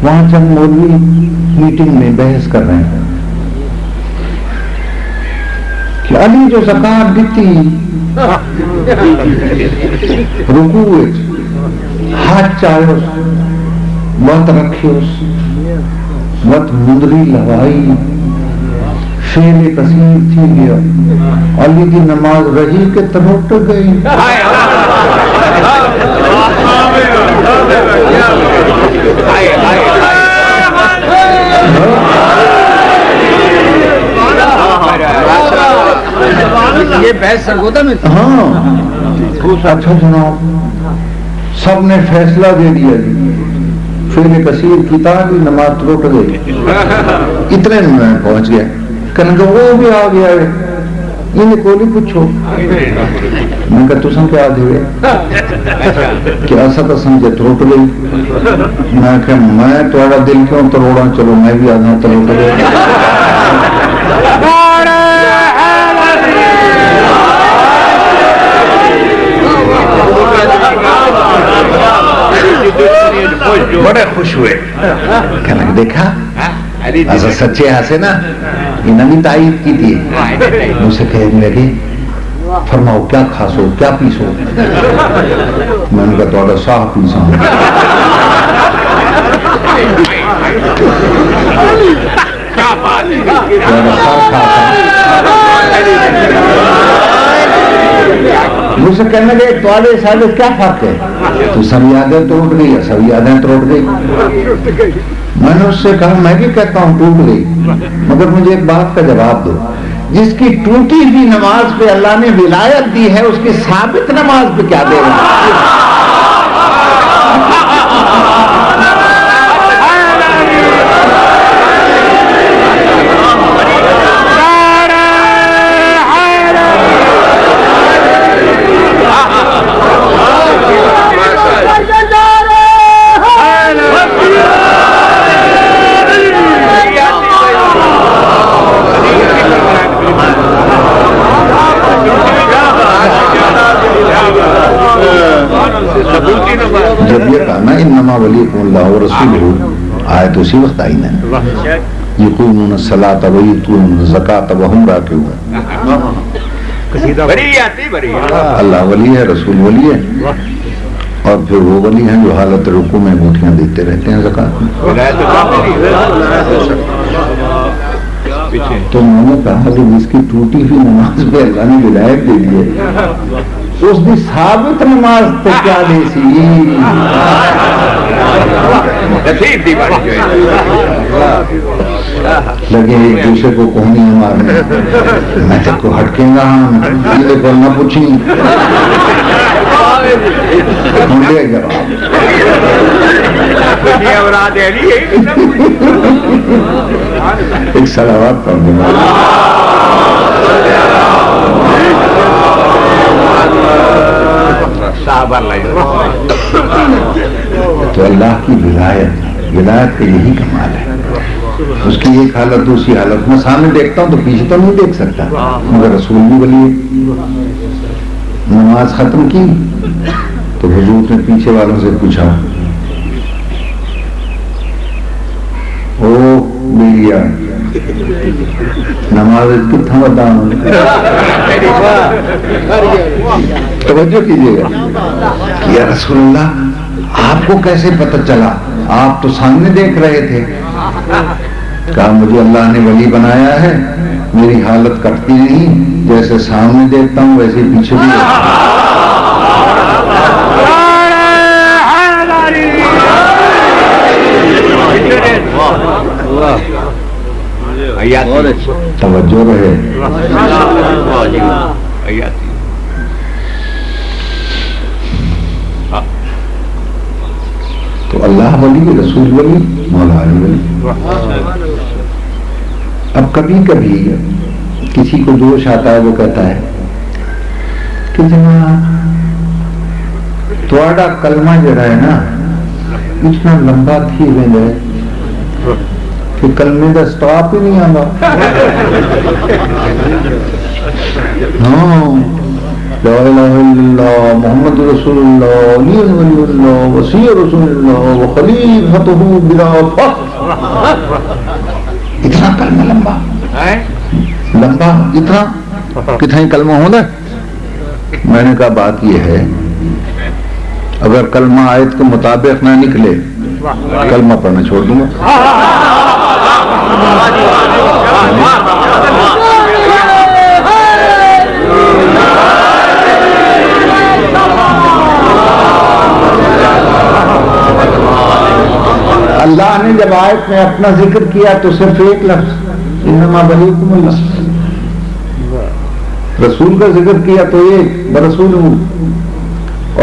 S3: وہاں چند مولوی میٹنگ میں بحث کر رہے ہیں کہ علی جو زکات دیتی رکوع ہاتھ چاہے وقت رکھے وقت مندری لگائی فیل کثیر تھی گیا، علی کی نماز رہی کہ تنوٹ گئی. یہ بحث سرگودا میں. ہاں اچھا جناب سب نے فیصلہ دے دیا جی، فعل کثیر کی طرح نماز ٹوٹ گئی. اتنے میں پہنچ گیا، کہنے کہ وہ بھی آ گیا ہے، یہ کوئی پوچھو. میں کہ تسم کیا دے کیا سا سمجھے ٹوٹ گئی. میں کہ میں تھوڑا دل کیوں تروڑا، چلو میں بھی آدھا تروڑ گیا. بڑے خوش ہوئے، کہنے دیکھا ایسا سچے ہاسے نا، انہوں نے تائید کی تھی. مجھ سے کہنے لگے فرماؤ کیا کھاسو کیا پیسو. میں نے کہا تھوڑا ساہ پیسا. مجھ سے کہنے لگے تھوڑے سال کیا فرق ہے، تو سب یادیں ٹوٹ گئی، سب یادیں ٹوٹ گئی. میں نے اس سے کہا میں بھی کہتا ہوں ٹوٹ گئی، مگر مجھے ایک بات کا جواب دو، جس کی ٹوٹی ہوئی نماز پہ اللہ نے ولایت دی ہے، اس کی ثابت نماز پہ کیا دے گا؟ جب یہ کہا نا انما ولیکم اللہ ورسولہ، آیت اسی وقت آئی نا، یقیمون الصلاۃ ویؤتون الزکاۃ وہم راکعون. اللہ ولی ہے، رسول ولی ہے، اور پھر وہ ولی ہیں جو حالت رکوع میں انگوٹھیاں دیتے رہتے ہیں زکات میں. تو میں نے کہا کہ جس کی ٹوٹی ہوئی نماز پہ اللہ نے ولایت دے دی ہے، اس کی ثابت نماز پہ کیا دے سی. لگے ایک دوسرے کو کوہنی مارنے. میں تک کو ہٹکیں گا یہ کو نہ پوچھی. ایک صلوات پڑھ دوں. تو اللہ کی ولایت کا یہی کمال ہے. اس کی ایک حالت دوسری حالت میں سامنے دیکھتا ہوں تو پیچھے تو نہیں دیکھ سکتا، مگر رسول بھی ولی ہے. نماز ختم کی تو حضور نے پیچھے والوں سے پوچھا، او بیلیا نماز کتنا بدا. توجہ کیجیے گا. یا رسول اللہ آپ کو کیسے پتہ چلا؟ آپ تو سامنے دیکھ رہے تھے. کہا مجھے اللہ نے ولی بنایا ہے، میری حالت کٹتی نہیں، جیسے سامنے دیکھتا ہوں ویسے پیچھے بھی دیکھتا ہوں. توجہ رہے. تو اللہ ولی، رسول ولی، مولا علی ولی. اب کبھی کبھی کسی کو جوش آتا ہے، وہ کہتا ہے کہ جناب تھوڑا کلمہ جڑا ہے نا اتنا لمبا تھی ویندے کہ کلمے کا سٹاپ ہی نہیں آتا. ہاں لا الہ الا اللہ محمد رسول اللہ علی ولی اللہ وصی رسول اللہ وخلیفۃہ بلا فخر. اتنا کلمہ لمبا اتنا کتنا ہی کلمہ ہونا. میں نے کہا بات یہ ہے اگر کلمہ آیت کے مطابق نہ نکلے کلمہ پڑھنا چھوڑ دوں گا. اللہ نے جب آیت میں اپنا ذکر کیا تو صرف ایک لفظ انما ولیکم اللہ. رسول کا ذکر کیا تو ایک برسول ہوں،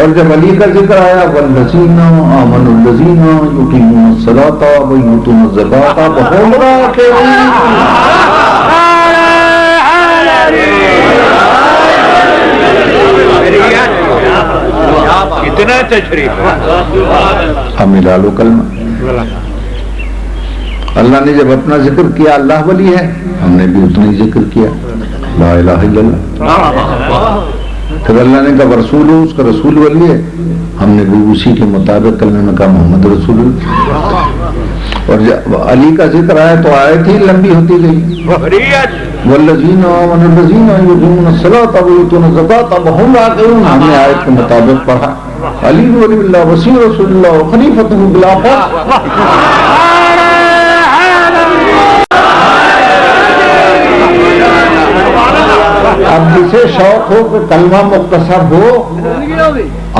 S3: اور جب علی کا ذکر آیا والذین آمنوا الذین یقیمون الصلاۃ ویؤتون الزکاۃ وهم راکعون،
S1: اتنا تشریف
S3: ہم ملا لو کلمہ۔ اللہ نے جب اپنا ذکر کیا اللہ ولی ہے، ہم نے بھی اتنا ہی ذکر کیا لا الہ الا اللہ۔ پھر اللہ نے کہا رسول ہو، اس کا رسول ولی ہے، ہم نے بھی اسی کے مطابق کلمے میں کہا محمد رسول اللہ۔ اور جب علی کا ذکر آیا تو آیت ہی لمبی ہوتی گئی، والذین آمنوا الذین یقیمون الصلاۃ ویؤتون الزکاۃ وهم راکعون، ہم نے آیت کے مطابق پڑھا علی ولی اللہ وصی رسول اللہ خلیفۃ بلا فخر۔ اب جسے شوق ہو کہ کلمہ مختصر ہو،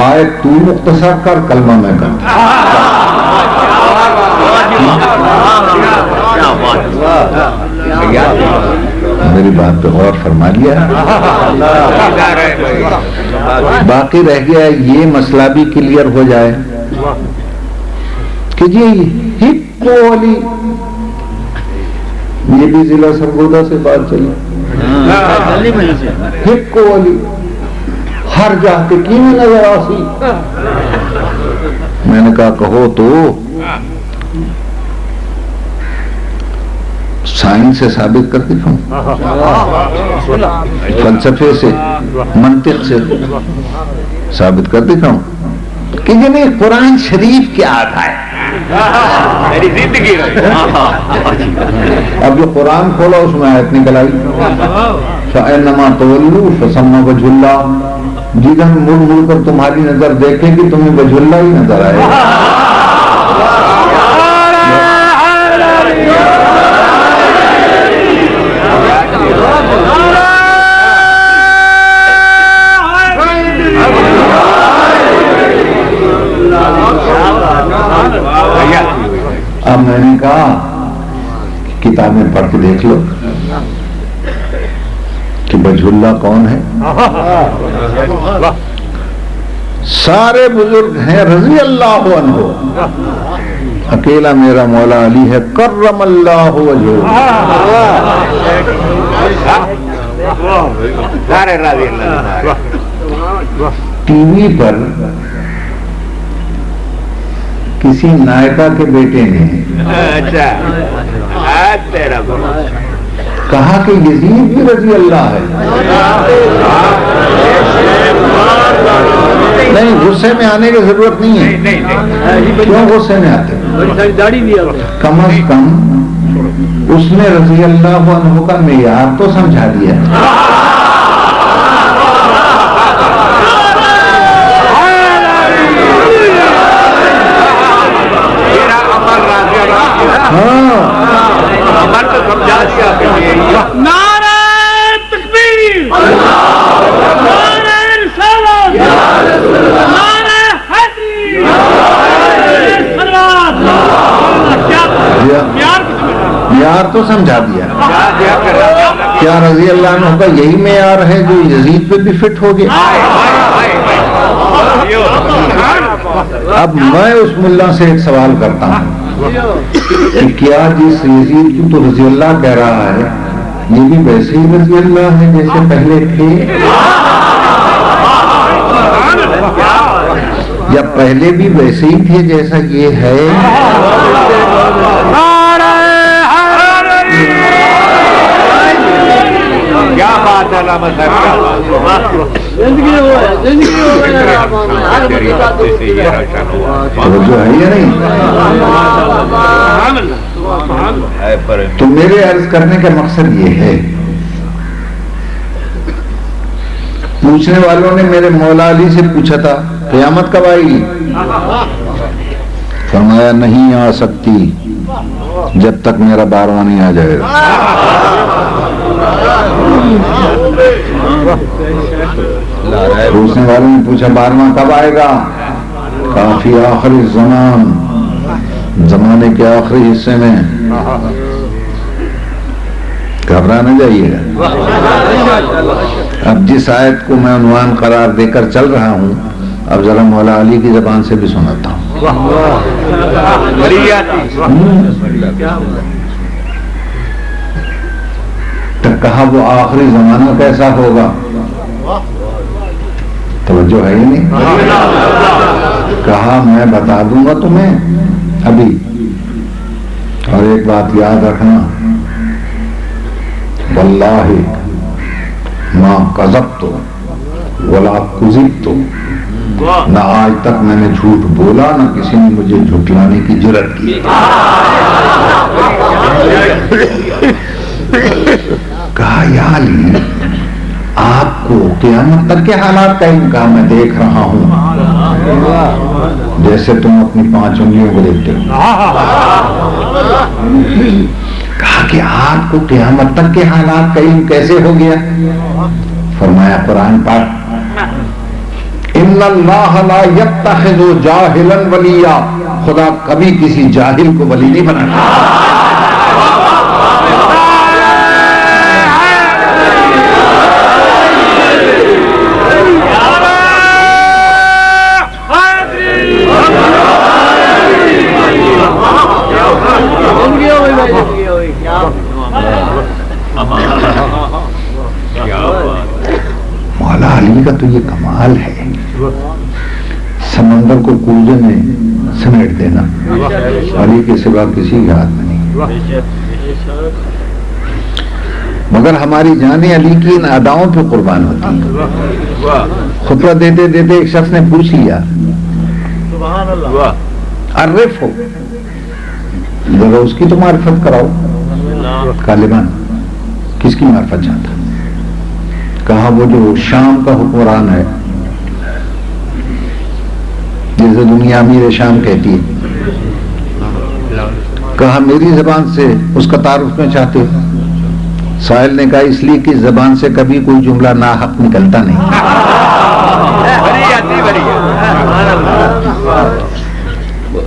S3: آیت تو مختصر کر، کلمہ میں کر۔ میری بات پہ غور فرما لیا۔ باقی رہ گیا یہ مسئلہ بھی کلیئر ہو جائے کہ جی ہکو والی، یہ بھی ضلع سرگودا سے بات چلی، ہکو والی ہر جا کے کی میں نظر آسی۔ میں نے کہا کہو تو سائنس سے ثابت کر دکھاؤں، فلسفے سے، منطق سے ثابت کر دکھاؤں کہ جنہیں قرآن شریف کیا آتا ہے۔
S1: میری زندگی
S3: اب جو قرآن کھولا اس میں آیت نکل آئی فَإِنَّمَا تُوَلُّوا فَثَمَّ وَجْهُ اللَّهِ، جدھر مڑ مڑ کر تمہاری نظر دیکھے گی تمہیں وجہ اللہ ہی نظر آئے گا۔ اب میں نے کہا کتابیں پڑھ کے دیکھ لو کہ وجہ اللہ کون ہے۔ سارے بزرگ ہیں رضی اللہ عنہ، اکیلا میرا مولا علی ہے کرم اللہ وجہہ۔ ٹی وی پر کسی نائکا کے بیٹے نے کہا کہ یزید بھی رضی اللہ ہے۔ نہیں، غصے میں آنے کی ضرورت نہیں ہے۔ کیوں غصے میں آتے؟ کم از کم اس نے رضی اللہ عنہ کا معیار تو سمجھا دیا۔ معیار تو سمجھا دیا، کیا رضی اللہ عنہ کا یہی معیار ہے جو یزید پہ بھی فٹ ہو گیا؟ اب میں اس ملا سے ایک سوال کرتا ہوں کہ کیا جس یزید کو تو رضی اللہ کہہ رہا ہے یہ بھی ویسے ہی رضی اللہ ہے جیسے پہلے تھے، یا پہلے بھی ویسے ہی تھے جیسا یہ ہے؟
S1: کیا بات ہے علامہ صاحب،
S3: توجہ ہے یا نہیں؟ تو میرے عرض کرنے کا مقصد یہ ہے، پوچھنے والوں نے میرے مولا علی سے پوچھا تھا قیامت کب آئے گی؟ فرمایا نہیں آ سکتی جب تک میرا 12واں نہیں آ جائے گا۔ پوچھنے والوں نے پوچھا 12واں کب آئے گا؟ کافی آخری زمانے کے آخری حصے میں، گھبرا نہ جائیے گا۔ اب جس آیت کو میں عنوان قرار دے کر چل رہا ہوں اب ذرا مولا علی کی زبان سے بھی سناتا ہوں. تو کہا وہ آخری زمانہ کیسا ہوگا؟ توجہ ہے ہی نہیں. کہا میں بتا دوں گا تمہیں ابھی، اور ایک بات یاد رکھنا، واللہ ما کذبت ولا کذبت، نہ آج تک میں نے جھوٹ بولا نہ کسی نے مجھے جھٹلانے کی جرات کی. کہا یا علی آپ کو قیامت تک کے حالات کا علم؟ کہا میں دیکھ رہا ہوں جیسے تم اپنی 5 انگلیوں کو دیکھتے ہو. کہا کہ آپ کو قیامت تک کے حالات کا علم کیسے ہو گیا؟ فرمایا قرآن پاک، ان اللہ لا یتخذ جاہلا ولیا، خدا کبھی کسی جاہل کو ولی نہیں بناتا. مولا علی کا تو یہ کمال ہے، سمندر کو کوزے میں سمیٹ دینا، علی کے سوا کسی کے ہاتھ میں نہیں. مگر ہماری جانیں علی کی ان اداؤں پہ قربان ہوتی ہیں. خطبہ دیتے دیتے ایک شخص نے پوچھ لیا، عرف ہو ذرا اس کی تو معرفت کراؤ. غالباً کس کی معرفت چاہتا؟ کہا وہ جو شام کا حکمران ہے، جیسے دنیا امیر شام کہتی ہے. کہا میری زبان سے اس کا تعارف میں چاہتے ہو؟ سائل نے کہا اس لیے کہ زبان سے کبھی کوئی جملہ ناحق نکلتا نہیں.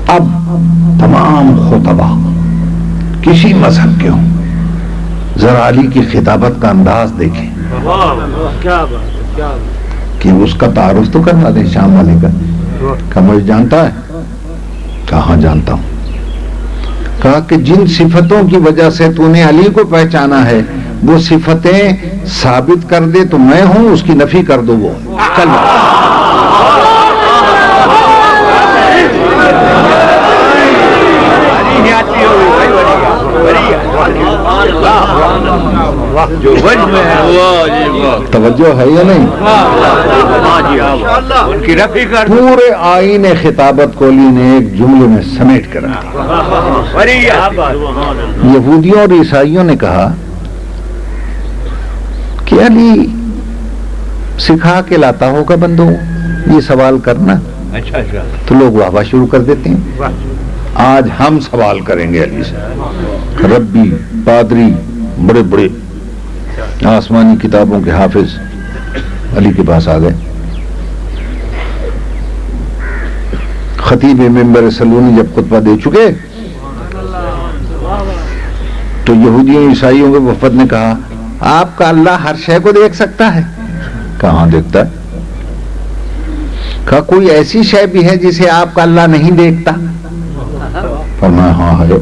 S3: اب تمام خطبہ کسی مذہب کے ہوں، ذرا علی کی خطابت کا انداز دیکھیں کہ اس کا تعارف تو کروا دیں شام والے کا. کہا مجھے جانتا ہے؟ کہاں جانتا ہوں. کہا کہ جن صفتوں کی وجہ سے تو نے علی کو پہچانا ہے وہ صفتیں ثابت کر دے تو میں ہوں، اس کی نفی کر دو وہ کل. توجہ ہے یا نہیں؟ پورے آئین خطابت کو علی نے ایک جملے میں سمیٹ کر رکھا. یہودیوں اور عیسائیوں نے کہا کہ علی سکھا کے لاتا ہوگا بندوں یہ سوال کرنا، تو لوگ واہ شروع کر دیتے ہیں. آج ہم سوال کریں گے علی سے. ربی پادری بڑے بڑے آسمانی کتابوں کے حافظ علی کے پاس آ گئے. خطیب منبر سلونی جب خطبہ دے چکے تو یہودیوں عیسائیوں کے وفد نے کہا آپ کا اللہ ہر شے کو دیکھ سکتا ہے؟ کہاں دیکھتا ہے؟ کہا کوئی ایسی شے بھی ہے جسے آپ کا اللہ نہیں دیکھتا؟ فرمایا ہاں ہے.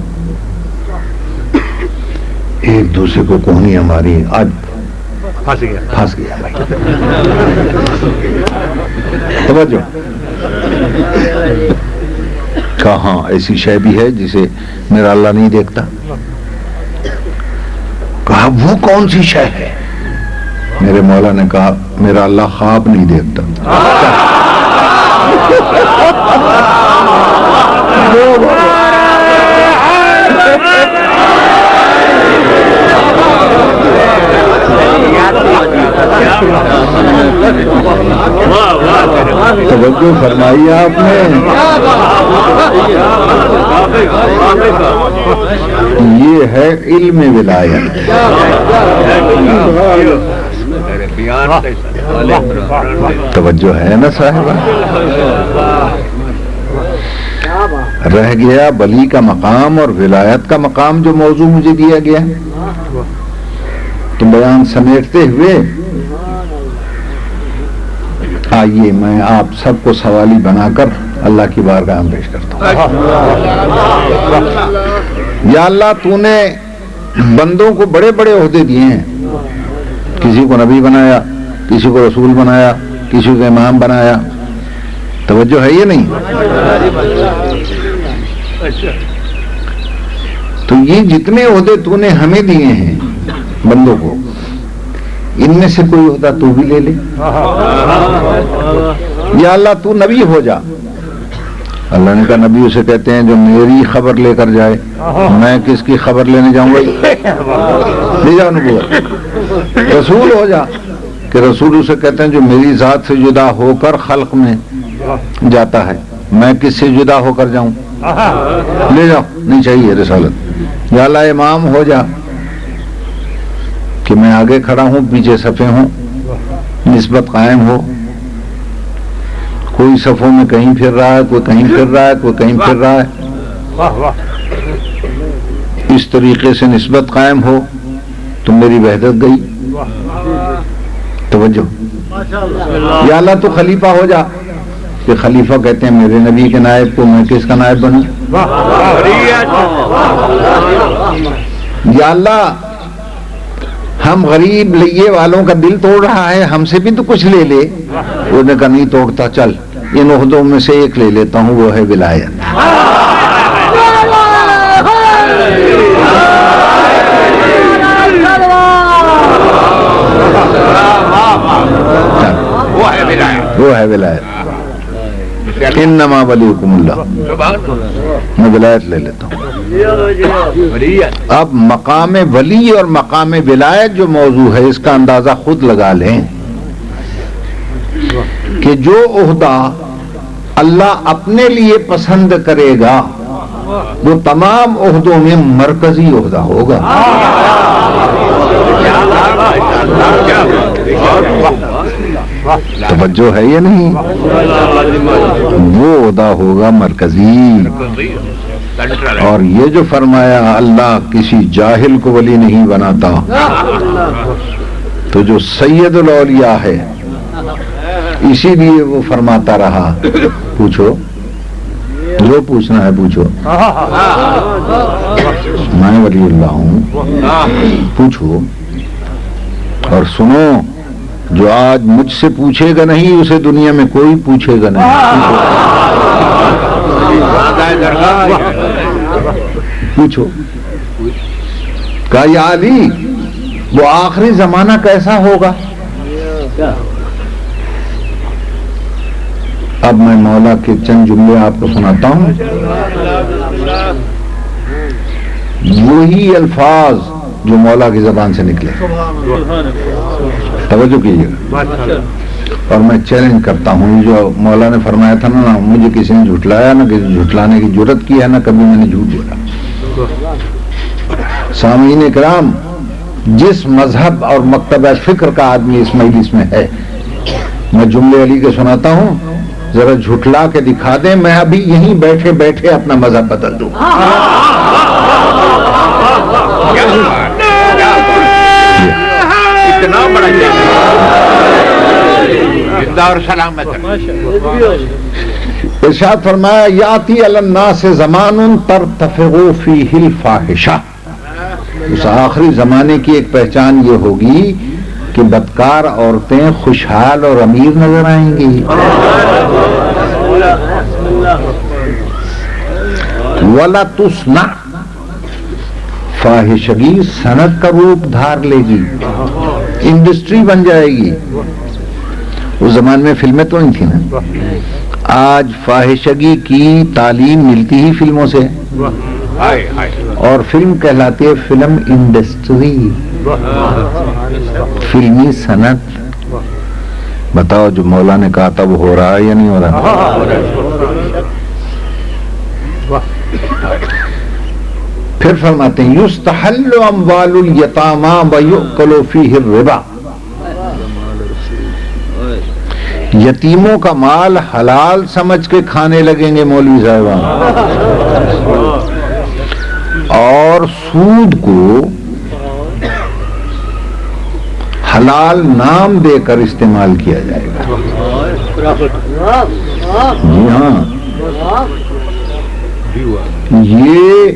S3: ایک دوسرے کو کوہنی ہماری آج پھنس گیا بھائی. توجہ. کہاں ایسی شے بھی ہے جسے میرا اللہ نہیں دیکھتا؟ کہا وہ کون سی شے ہے؟ میرے مولا نے کہا میرا اللہ خواب نہیں دیکھتا. توجہ فرمائی آپ نے. یہ ہے علم ولایت. توجہ ہے نا صاحبہ. رہ گیا ولی کا مقام اور ولایت کا مقام جو موضوع مجھے دیا گیا. تو بیان سمیٹتے ہوئے آئیے میں آپ سب کو سوالی بنا کر اللہ کی بارگاہ میں پیش کرتا ہوں. یا اللہ تو نے بندوں کو بڑے بڑے عہدے دیے ہیں، کسی کو نبی بنایا، کسی کو رسول بنایا، کسی کو امام بنایا. توجہ ہے یہ نہیں؟ تو یہ جتنے عہدے تو نے ہمیں دیے ہیں بندوں کو، ان میں سے کوئی عہدہ تو بھی لے لے. یا اللہ تو نبی ہو جا. اللہ نے کہا نبی اسے کہتے ہیں جو میری خبر لے کر جائے. میں کس کی خبر لینے جاؤں گا؟ لے جاؤ نبوت. رسول ہو جا کہ رسول اسے کہتے ہیں جو میری ذات سے جدا ہو کر خلق میں جاتا ہے. میں کس سے جدا ہو کر جاؤں؟ لے جاؤ، نہیں چاہیے رسالت. یا اللہ امام ہو جا کہ میں آگے کھڑا ہوں، پیچھے صفیں ہوں، نسبت قائم ہو. کوئی صفوں میں کہیں پھر رہا ہے، کوئی کہیں پھر رہا ہے، کوئی کہیں پھر رہا ہے. اس طریقے سے نسبت قائم ہو تو میری وحدت گئی. توجہ. یا اللہ تو خلیفہ ہو جا کہ خلیفہ کہتے ہیں میرے نبی کے نائب کو میں کس کا نائب بنوں. یا اللہ ہم غریب لیے والوں کا دل توڑ رہا ہے، ہم سے بھی تو کچھ لے لے. انہوں نے کہا نہیں توڑتا، چل ان عہدوں میں سے ایک لے لیتا ہوں، وہ ہے ولایت. وہ ہے ولایت. انما ولیکم اللہ. میں ولایت لے لیتا ہوں. اب مقام ولی اور مقام ولایت جو موضوع ہے اس کا اندازہ خود لگا لیں کہ جو عہدہ اللہ اپنے لیے پسند کرے گا وہ تمام عہدوں میں مرکزی عہدہ ہوگا. توجہ ہے یہ نہیں؟ وہ عہدہ ہوگا مرکزی. اور یہ جو فرمایا اللہ کسی جاہل کو ولی نہیں بناتا، تو جو سید الاولیاء ہے اسی لیے وہ فرماتا رہا پوچھو جو پوچھنا ہے پوچھو، میں ولی اللہ ہوں، پوچھو. اور سنو جو آج مجھ سے پوچھے گا نہیں اسے دنیا میں کوئی پوچھے گا نہیں. پوچھو. کہا یا علی وہ آخری زمانہ کیسا ہوگا؟ اب میں مولا کے چند جملے آپ کو سناتا ہوں. وہی الفاظ جو مولا کی زبان سے نکلے. توجہ کیجیے گا. اور میں چیلنج کرتا ہوں جو مولا نے فرمایا تھا نا مجھے کسی نے جھٹلایا نہ کسی جھٹلانے کی جرت کی ہے نہ کبھی میں نے جھوٹ بولا. سامعین کرام جس مذہب اور مکتبہ فکر کا آدمی اس مجلس میں ہے میں جملے علی کے سناتا ہوں ذرا جھٹلا کے دکھا دیں میں ابھی یہیں بیٹھے بیٹھے اپنا مذہب بدل دوں.
S1: اتنا بڑا اور سلامت.
S3: ارشاد فرمایا یاتی علی الناس زمان ترتفع فیہ الفاحشہ. اس آخری زمانے کی ایک پہچان یہ ہوگی کہ بدکار عورتیں خوشحال اور امیر نظر آئیں گی. ولا تصنع فاحشگی صنعت کا روپ دھار لے گی، انڈسٹری بن جائے گی. اس زمانے میں فلمیں تو نہیں تھی نا. آج فاحشگی کی تعلیم ملتی ہی فلموں سے اور فلم کہلاتی ہے فلم انڈسٹری، فلمی صنعت. بتاؤ جو مولا نے کہا تھا وہ ہو رہا ہے یا نہیں ہو رہا؟ پھر فرماتے ہیں یستحل اموال الیتامی ویؤکل فیہ الربا. یتیموں کا مال حلال سمجھ کے کھانے لگیں گے مولوی صاحبان، اور سود کو حلال نام دے کر استعمال کیا جائے گا. جی ہاں، یہ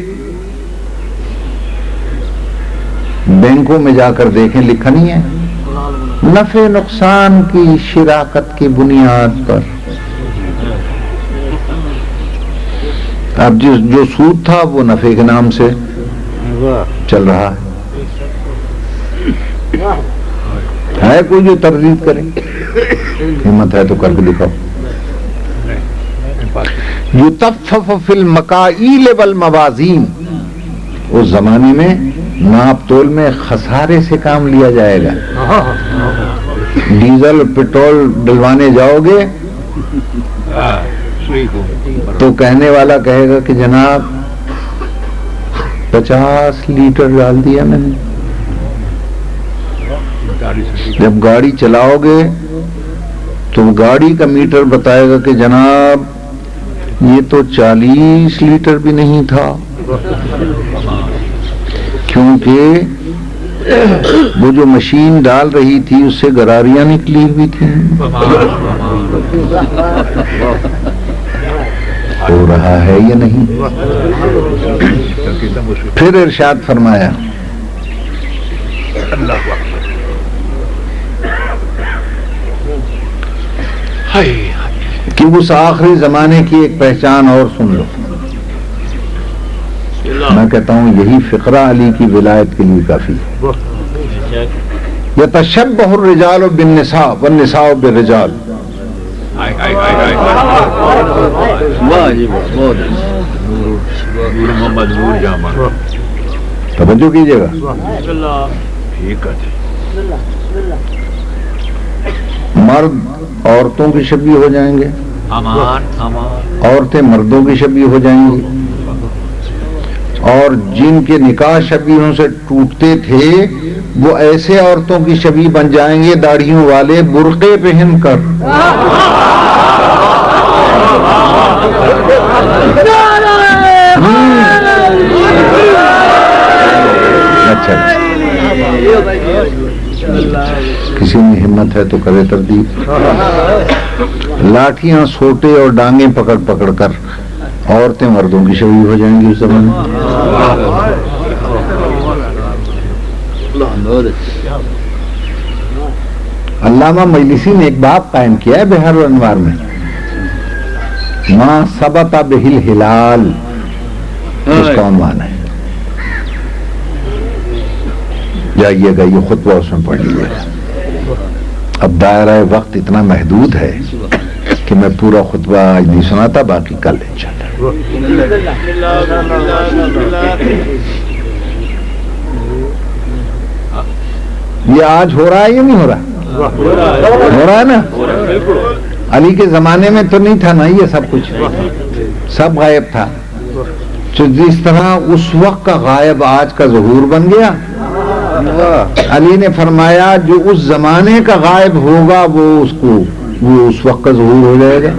S3: بینکوں میں جا کر دیکھیں، لکھا نہیں ہے نفع نقصان کی شراکت کی بنیاد پر. اب جو سود تھا وہ نفع کے نام سے چل رہا ہے کوئی جو تردید کرے؟ ہمت ہے تو کر کے دکھاؤ. یطفف فی المکائیل والموازین، اس زمانے میں ناپ تول میں خسارے سے کام لیا جائے گا. ڈیزل پیٹرول ڈلوانے جاؤ گے تو کہنے والا کہے گا کہ جناب 50 لیٹر ڈال دیا میں نے. جب گاڑی چلاؤ گے تو گاڑی کا میٹر بتائے گا کہ جناب یہ تو 40 لیٹر بھی نہیں تھا، کیونکہ وہ جو مشین ڈال رہی تھی اس سے گراریاں نکلی ہوئی تھیں. ہو رہا ہے یا نہیں؟ پھر ارشاد فرمایا کہ اس آخری زمانے کی ایک پہچان اور سن لو. میں کہتا ہوں یہی فقرہ علی کی ولایت کے لیے کافی ہے. یتشبہ الرجال بالنساء والنساء بالرجال. توجہ کیجیے گا، مرد عورتوں کی شبیہ ہو جائیں گے، عورتیں مردوں کی شبیہ ہو جائیں گی، اور جن کے نکاح شبیہوں سے ٹوٹتے تھے وہ ایسے عورتوں کی شبیہ بن جائیں گے داڑھیوں والے برقعے پہن کر. اچھا، کسی میں ہمت ہے تو کرے تردید. لاٹھیاں سوٹے اور ڈانگیں پکڑ پکڑ کر عورتیں مردوں کی شبیہ ہو جائیں گی اس زمانے میں. علامہ مجلسی نے ایک باب قائم کیا ہے بحر الانوار میں، ما ثبت بہ الہلال، اس کا عنوان ہے. جائیے گا، یہ خطبہ اس میں پڑھ لیجیے گا. اب دائرہ وقت اتنا محدود ہے کہ میں پورا خطبہ آج نہیں سناتا، باقی کل انشاءاللہ. یہ آج ہو رہا ہے یا نہیں ہو رہا؟ ہو رہا ہے نا. علی کے زمانے میں تو نہیں تھا نا یہ سب کچھ، سب غائب تھا. تو جس طرح اس وقت کا غائب آج کا ظہور بن گیا، علی نے فرمایا جو اس زمانے کا غائب ہوگا وہ اس وقت کا ظہور ہو جائے گا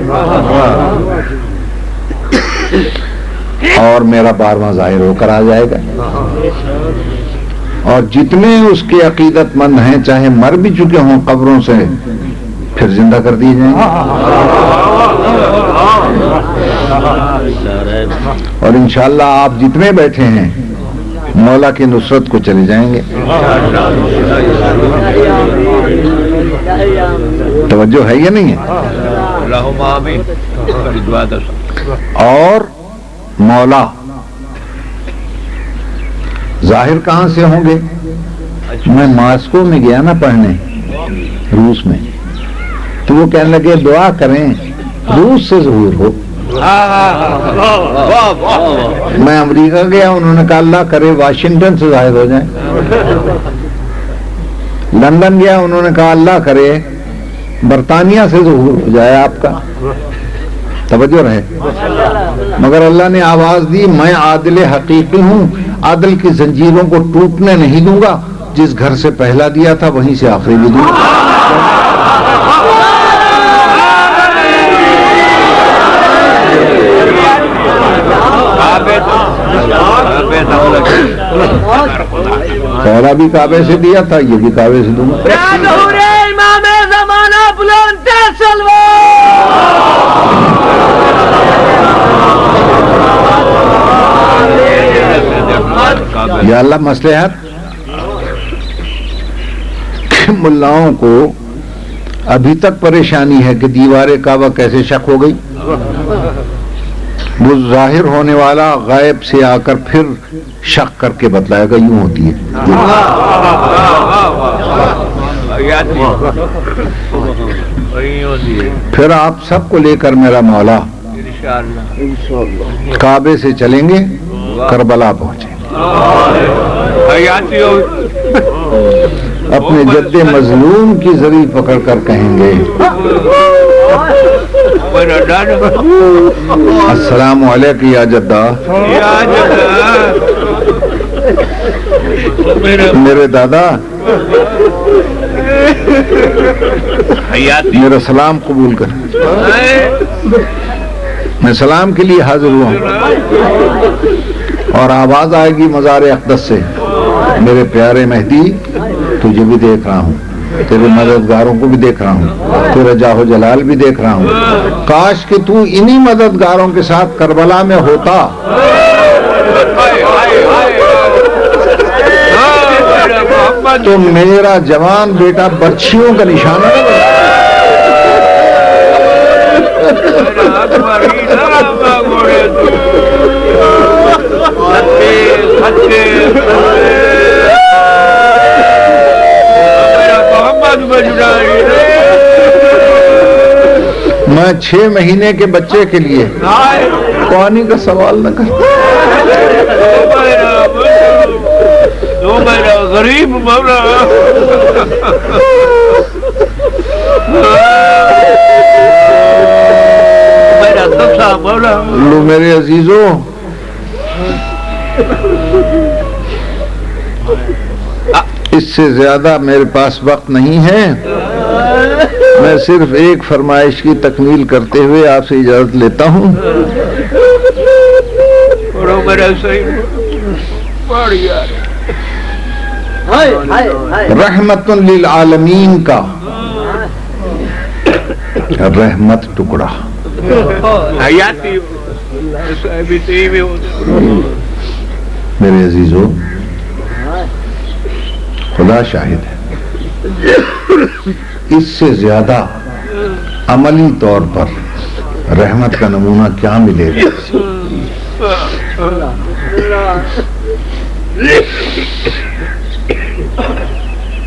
S3: اور میرا 12واں ظاہر ہو کر آ جائے گا. اور جتنے اس کے عقیدت مند ہیں چاہے مر بھی چکے ہوں قبروں سے پھر زندہ کر دیے جائیں گے. اور انشاءاللہ آپ جتنے بیٹھے ہیں مولا کی نصرت کو چلے جائیں گے. توجہ ہے یا نہیں ہے؟ اور مولا ظاہر کہاں سے ہوں گے؟ میں ماسکو میں گیا نا پڑھنے روس میں، تو وہ کہنے لگے دعا کریں روس سے ظہور ہو. میں امریکہ گیا، انہوں نے کہا اللہ کرے واشنگٹن سے ظاہر ہو جائیں. لندن گیا، انہوں نے کہا اللہ کرے برطانیہ سے ظہور ہو جائے آپ کا. توجہ رہے. مگر اللہ نے آواز دی میں عادل حقیقی ہوں، عادل کی زنجیروں کو ٹوٹنے نہیں دوں گا، جس گھر سے پہلا دیا تھا وہیں سے آخری بھی دوں گا. پہلا بھی کعبے سے دیا تھا، یہ بھی کعبے سے دوں گا.
S5: امام زمانہ بلند سلوات.
S3: یا اللہ مصلحت ملاؤں کو ابھی تک پریشانی ہے کہ دیوار کعبہ کیسے شق ہو گئی. وہ ظاہر ہونے والا غائب سے آ کر پھر شق کر کے بتلائے گا یوں ہوتی ہے. پھر آپ سب کو لے کر میرا مولا کعبے سے چلیں گے، کربلا پہنچیں گے، اپنے جد مظلوم کی زری پکڑ کر کہیں گے السلام علیکم یا جدہ، میرے دادا میرا سلام قبول کر. میں سلام کے لیے حاضر ہوا ہوں. اور آواز آئے گی مزار اقدس سے، میرے پیارے مہدی تجھے بھی دیکھ رہا ہوں، تیرے مددگاروں کو بھی دیکھ رہا ہوں، تیرا جاہ و جلال بھی دیکھ رہا ہوں. کاش کہ تو انہی مددگاروں کے ساتھ کربلا میں ہوتا. تو میرا جوان بیٹا برچھیوں کا نشانہ نہ بنا. میں 6 مہینے کے بچے کے لیے پانی کا سوال نہ کرتا.
S1: غریب مولا میرا سبسا مولا.
S3: لو میرے عزیزوں، اس سے زیادہ میرے پاس وقت نہیں ہے. میں صرف ایک فرمائش کی تکمیل کرتے ہوئے آپ سے اجازت لیتا ہوں. رحمت للعالمین کا رحمت ٹکڑا. میرے عزیزوں، خدا شاہد ہے، اس سے زیادہ عملی طور پر رحمت کا نمونہ کیا ملے گا؟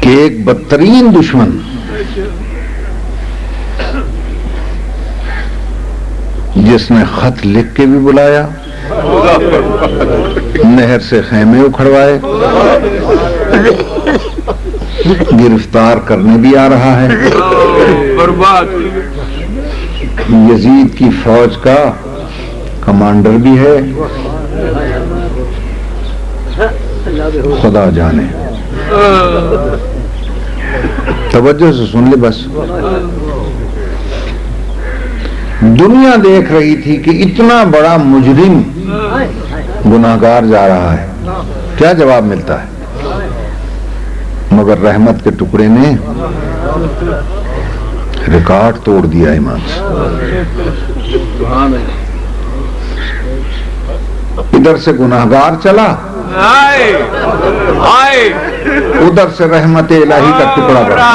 S3: کہ ایک بدترین دشمن جس نے خط لکھ کے بھی بلایا، نہر سے خیمے اکھڑوائے، گرفتار کرنے بھی آ رہا ہے، یزید کی فوج کا کمانڈر بھی ہے، خدا جانے. توجہ سے سن لے بس. دنیا دیکھ رہی تھی کہ اتنا بڑا مجرم گناہگار جا رہا ہے، کیا جواب ملتا ہے؟ مگر رحمت کے ٹکڑے نے ریکارڈ توڑ دیا ایمان سے. ادھر سے گناہگار چلا، ادھر سے رحمت الہی کا ٹکڑا بڑھا.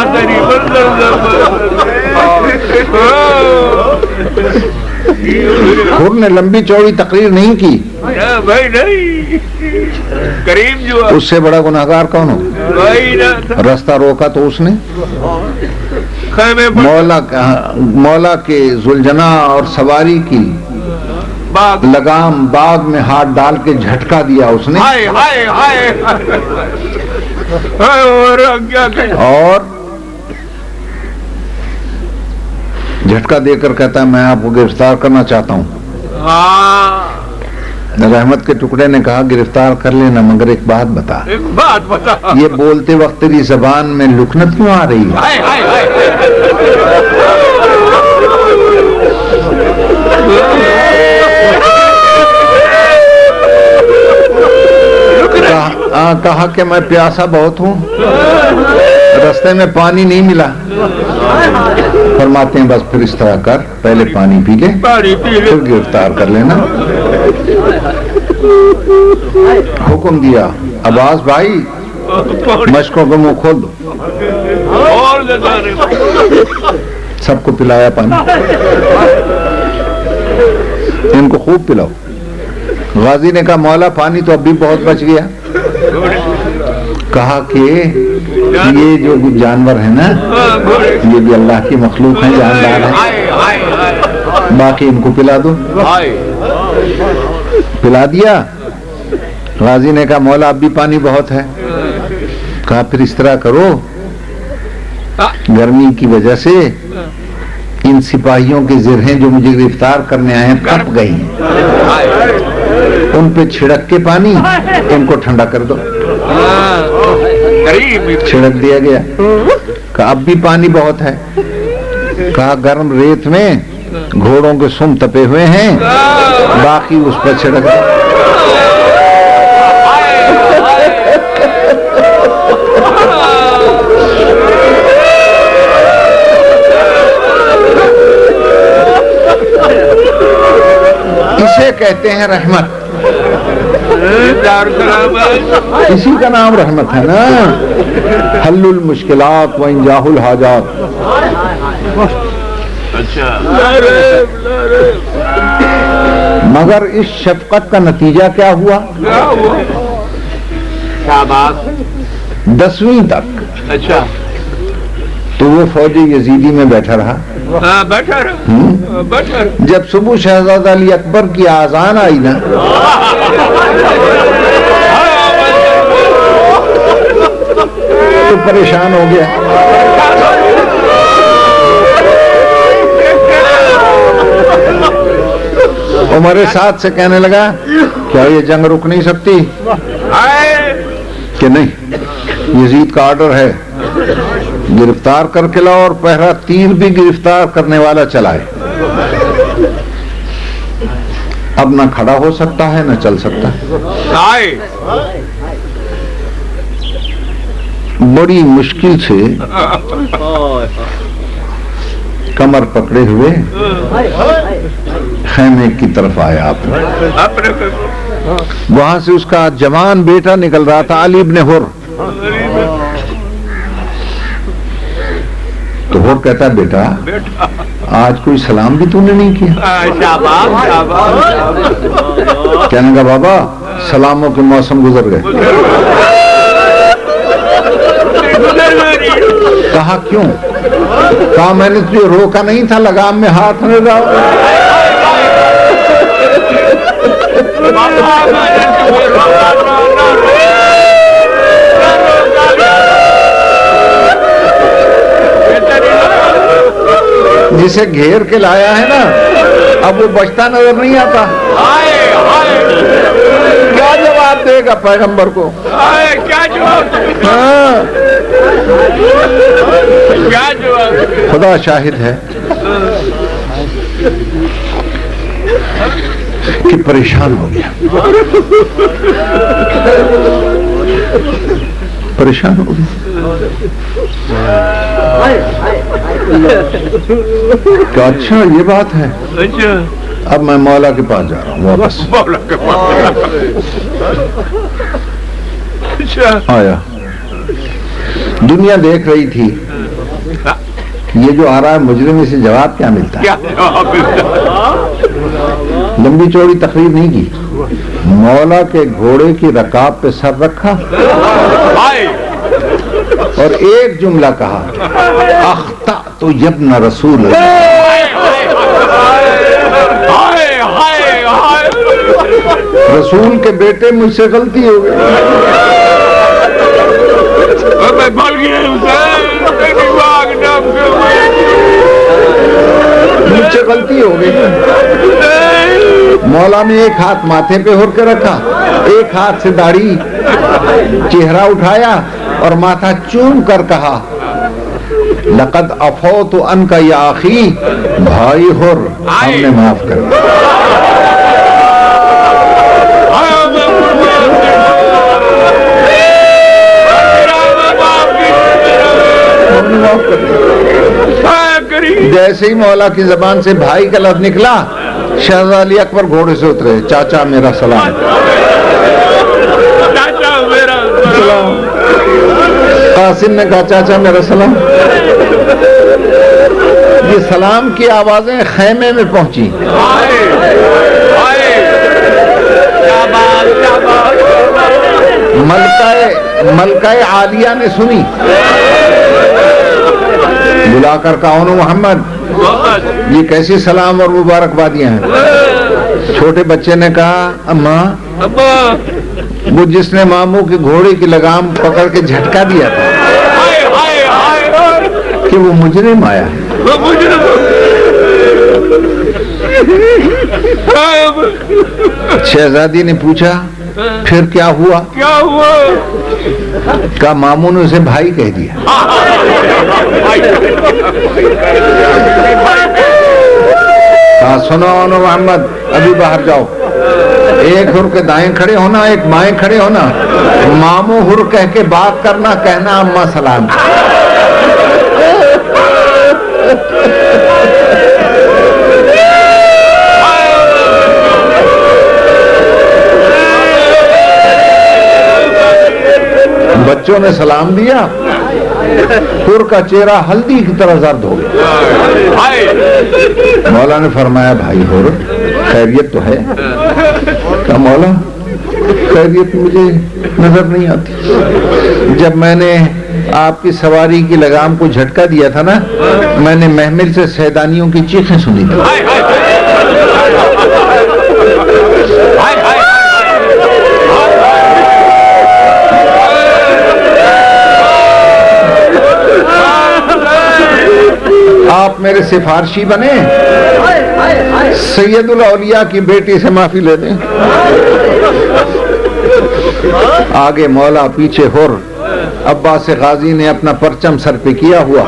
S3: خور نے لمبی چوڑی تقریر نہیں کی،
S1: کریم جو
S3: اس سے بڑا گناہگار کون ہو؟ راستہ روکا تو اس نے مولا کے ذوالجنا اور سواری کی لگام باغ میں ہاتھ ڈال کے جھٹکا دیا اس نے، اور جھٹکا دے کر کہتا ہے میں آپ کو گرفتار کرنا چاہتا ہوں. رحمت کے ٹکڑے نے کہا گرفتار کر لینا، مگر ایک بات بتا، یہ بولتے وقت تیری زبان میں لکنت کیوں آ رہی ہے؟ کہا کہ میں پیاسا بہت ہوں, راستے میں پانی نہیں ملا. فرماتے ہیں بس پھر اس طرح کر, پہلے پانی پی لے پھر گرفتار کر لینا. حکم دیا عباس بھائی مشکوں کو منہ کھول دو. سب کو پلایا پانی, ان کو خوب پلاؤ. غازی نے کہا مولا پانی تو اب بھی بہت بچ گیا. کہا کہ یہ جو جانور ہے نا یہ بھی اللہ کی مخلوق ہیں, جاندار ہیں, باقی ان کو پلا دو. پلا دیا. غازی نے کہا مولا اب بھی پانی بہت ہے. کہا پھر اس طرح کرو, گرمی کی وجہ سے ان سپاہیوں کے زرہیں جو مجھے گرفتار کرنے آئے ہیں کپ گئی ہیں, ان پہ چھڑک کے پانی ان کو ٹھنڈا کر دو. چھڑک دیا گیا. کہا اب بھی پانی بہت ہے. کہا گرم ریت میں گھوڑوں کے سم تپے ہوئے ہیں, باقی اس پر چھڑک دو. اسے کہتے ہیں رحمت. اسی کا نام رحمت ہے نا, حل المشکلات و انجاح الحاجات. مگر اس شفقت کا نتیجہ کیا ہوا؟ 10ویں تک تو وہ فوج یزیدی میں بیٹھا رہا. جب صبح شہزادہ علی اکبر کی آذان آئی نا تو پریشان ہو گیا. عمر سعد سے کہنے لگا کیا یہ جنگ رک نہیں سکتی؟ کہ نہیں, یزید کا آرڈر ہے گرفتار کر کے لاؤ اور پہلا تیر بھی گرفتار کرنے والا چلائے. اب نہ کھڑا ہو سکتا ہے نہ چل سکتا ہے. بڑی مشکل سے کمر پکڑے ہوئے خیمے کی طرف آیا. آپ وہاں سے اس کا جوان بیٹا نکل رہا تھا, علی ابن حر. تو وہ کہتا ہے بیٹا آج کوئی سلام بھی تو نے نہیں کیا. کہنے کا بابا سلاموں کے موسم گزر گئے. کہا کیوں؟ کہا میں نے تجھے روکا نہیں تھا لگام میں ہاتھ نہ ڈالو. جسے گھیر کے لایا ہے نا اب وہ بچتا نظر نہیں آتا. کیا جواب دے گا پیغمبر کو؟ خدا شاہد ہے کہ پریشان ہو گیا. پریشان ہو گیا. کہ اچھا یہ بات ہے, اب میں مولا کے پاس جا رہا ہوں. واپس آیا. دنیا دیکھ رہی تھی یہ جو آ رہا ہے مجرم, سے جواب کیا ملتا ہے. لمبی چوڑی تقریر نہیں کی, مولا کے گھوڑے کی رکاب پہ سر رکھا اور ایک جملہ کہا اخطأت یبن رسول اللہ. رسول کے بیٹے مجھ سے غلطی ہو گئی. مجھ سے غلطی ہو گئی. مولا نے ایک ہاتھ ماتھے پہ ہور کے رکھا, ایک ہاتھ سے داڑھی چہرہ اٹھایا اور ماتھا چوم کر کہا لقد عفوت عنک یا اخی, بھائی حر ہم نے معاف کر دیا. معاف کر دے۔ جیسے ہی مولا کی زبان سے بھائی کا لفظ نکلا، شہزادہ علی اکبر گھوڑے سے اترے، چاچا میرا سلام،
S1: چاچا میرا
S3: سلام۔ قاسم نے کہا چاچا میرا سلام۔ یہ سلام کی آوازیں خیمے میں پہنچی۔ ملکہ عالیہ نے سنی، بلا کر کہا انو محمد یہ کیسی سلام اور مبارکبادیاں ہیں؟ چھوٹے بچے نے کہا اماں وہ جس نے ماموں کی گھوڑے کی لگام پکڑ کے جھٹکا دیا تھا کہ وہ مجرم آیا ہے۔ شہزادی نے پوچھا پھر کیا ہوا؟ کہا ماموں نے اسے بھائی کہہ دیا۔ کہا سنو انو محمد ابھی باہر جاؤ، ایک ہر کے دائیں کھڑے ہونا، ایک بائیں کھڑے ہونا، ماموں ہر کہہ کے بات کرنا، کہنا اماں سلام۔ بچوں نے سلام دیا، ہر کا چہرہ ہلدی کی طرح زرد ہو گیا۔ مولا نے فرمایا بھائی ہر خیریت تو ہے؟ کہا مولا خیریت مجھے نظر نہیں آتی، جب میں نے آپ کی سواری کی لگام کو جھٹکا دیا تھا نا، میں نے محمل سے سیدانیوں کی چیخیں سنی تھی۔ آپ میرے سفارشی بنے، سید الاولیاء کی بیٹی سے معافی لے دیں۔ آگے مولا، پیچھے ہر۔ عباس غازی نے اپنا پرچم سر پہ کیا ہوا،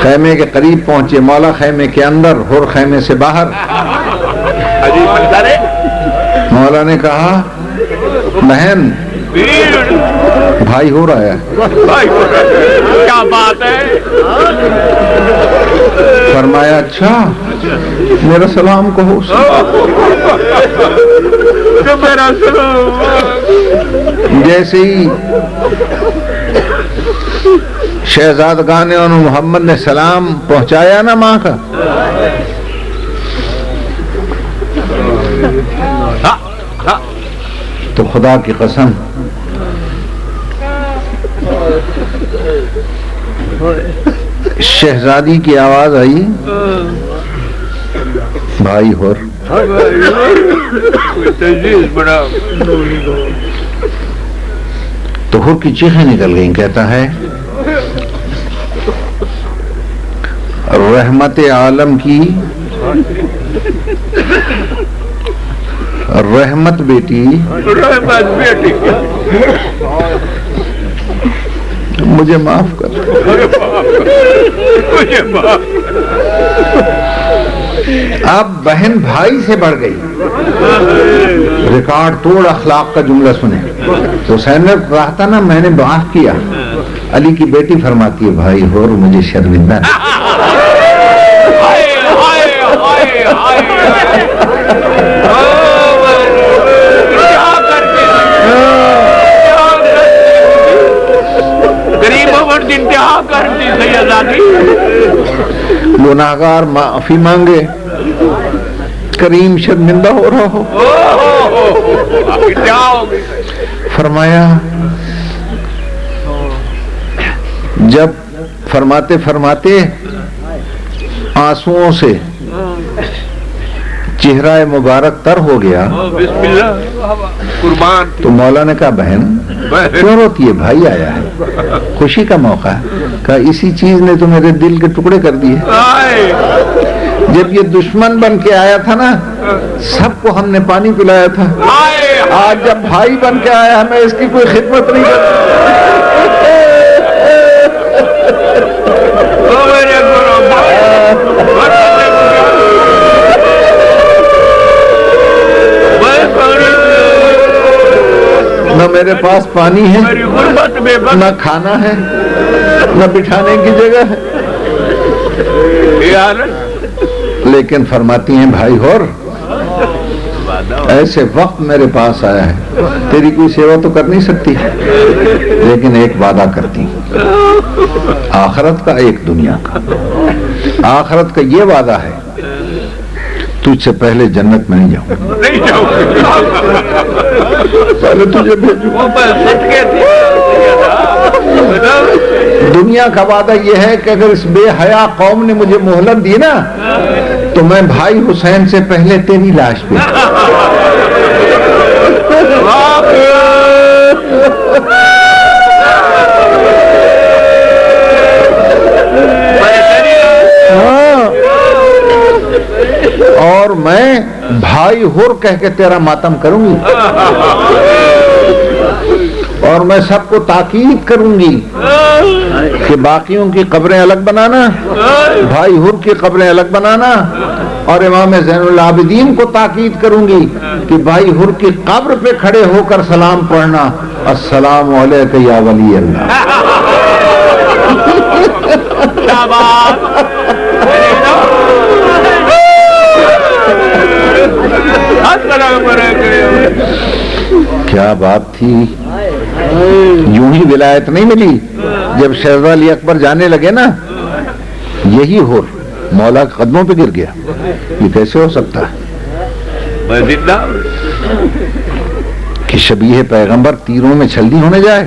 S3: خیمے کے قریب پہنچے، مولا خیمے کے اندر، ہر خیمے سے باہر۔ مولا نے کہا بہن بھائی ہو رہا ہے،
S1: کیا بات ہے؟
S3: فرمایا اچھا میرا سلام کہو۔
S1: میرا سلام۔
S3: جیسے ہی شہزادگان اور محمد نے سلام پہنچایا نا ماں کا، تو خدا کی قسم شہزادی کی آواز آئی بھائی ہور، تو ہر کی چیخیں نکل گئیں۔ کہتا ہے رحمت عالم کی رحمت بیٹی مجھے معاف کر۔ اب بہن بھائی سے بڑھ گئی، ریکارڈ توڑ اخلاق کا جملہ سنے۔ تو حسین نے کہا تھا نا میں نے معاف کیا، علی کی بیٹی فرماتی ہے بھائی ہو مجھے شرمندہ
S1: انتہا کر دی سیدادی۔
S3: گناہگار معافی مانگے، کریم شرمندہ ہو رہا ہو۔ فرمایا جب فرماتے فرماتے آنسوؤں سے چہرہ مبارک تر ہو گیا،
S1: بسم اللہ قربان۔
S3: تو مولا نے کہا بہن کیوں روتی ہے؟ بھائی آیا ہے، خوشی کا موقع ہے۔ کہا اسی چیز نے تو میرے دل کے ٹکڑے کر دیے۔ جب یہ دشمن بن کے آیا تھا نا، سب کو ہم نے پانی پلایا تھا، آج جب بھائی بن کے آیا میں اس کی کوئی خدمت نہیں کرتا۔ نہ میرے پاس پانی ہے، نہ کھانا ہے، نہ بٹھانے کی جگہ ہے. لیکن فرماتی ہیں بھائی ہور ایسے وقت میرے پاس آیا ہے, تیری کوئی سیوا تو کر نہیں سکتی, لیکن ایک وعدہ کرتی ہوں, آخرت کا ایک دنیا کا. آخرت کا یہ وعدہ ہے تجھ سے پہلے جنت میں نہیں جاؤں, پہلے تجھے بھیجوں. دنیا کا وعدہ یہ ہے کہ اگر اس بے حیا قوم نے مجھے مہلت دی نا تو میں بھائی حسین سے پہلے تیری لاش پہ. اور میں بھائی ہور کہہ کے تیرا ماتم کروں گی, اور میں سب کو تاکید کروں گی کہ باقیوں کی قبریں الگ بنانا, بھائی ہور کی قبریں الگ بنانا, اور امام زین العابدین کو تاکید کروں گی کہ بھائی ہور کی قبر پہ کھڑے ہو کر سلام پڑھنا, السلام علیکم یا ولی اللہ. کیا بات تھی, یوں ہی ولایت نہیں ملی. جب شہزادہ علی اکبر جانے لگے نا, یہی ہور مولا کے قدموں پہ گر گیا. یہ کیسے ہو سکتا ہے کہ شبیہ پیغمبر تیروں میں چھلنی ہونے جائے,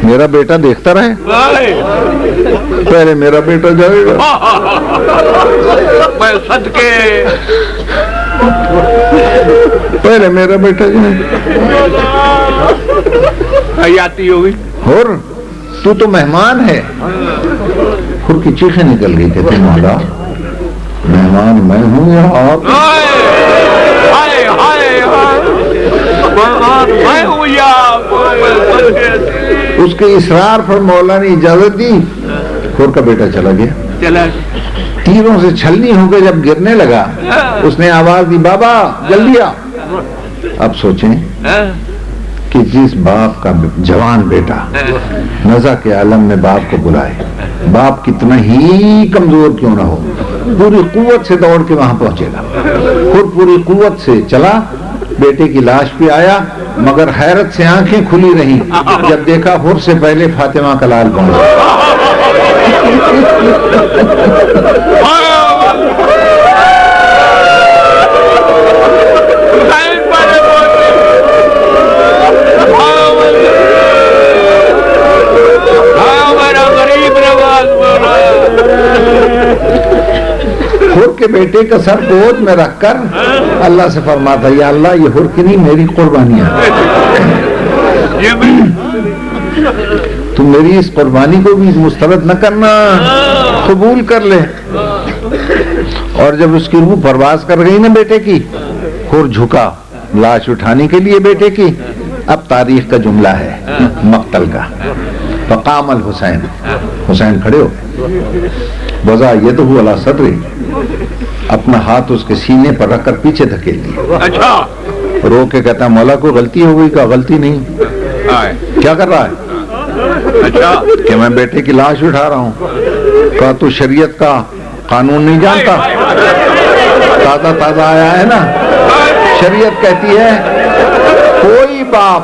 S3: میرا بیٹا دیکھتا رہے. پہلے میرا بیٹا جائے گا, پہلے میرا بیٹا جائے گا.
S1: حیاتی ہوگی.
S3: ہور تو مہمان ہے. ہور کی چیخیں نکل گئی, کہتے مولا مہمان میں ہوں یا آپ؟ اس کے اصرار پر مولا نے اجازت دی. ہور کا بیٹا چلا گیا. تیروں سے چھلنی ہو کے جب گرنے لگا, اس نے آواز دی, بابا جلدی آ. اب سوچیں کہ جس باپ کا جوان بیٹا نزا کے عالم میں باپ کو بلائے, باپ کتنا ہی کمزور کیوں نہ ہو, پوری قوت سے دوڑ کے وہاں پہنچے گا. خود پوری قوت سے چلا, بیٹے کی لاش پہ آیا, مگر حیرت سے آنکھیں کھلی رہیں جب دیکھا ہور سے پہلے فاطمہ کا لال پہنچا. ہور کے بیٹے کا سر گود میں رکھ کر اللہ سے فرماتا, یا اللہ یہ ہور کی نہیں میری قربانیاں, تم میری اس قربانی کو بھی مسترد نہ کرنا, قبول کر لے. اور جب اس کی روح پرواز کر گئی نا بیٹے کی, ہور جھکا لاش اٹھانے کے لیے بیٹے کی. اب تاریخ کا جملہ ہے مقتل کا, فقام الحسین, حسین کھڑے ہو, وضع یدہ علی صدری, اپنا ہاتھ اس کے سینے پر رکھ کر پیچھے دھکیل دیا. رو کے کہتا مولا کو غلطی ہو گئی. کا غلطی نہیں, کیا کر رہا ہے؟ کہ میں بیٹے کی لاش اٹھا رہا ہوں. کہا تو شریعت کا قانون نہیں جانتا؟ تازہ تازہ آیا ہے نا, شریعت کہتی ہے کوئی باپ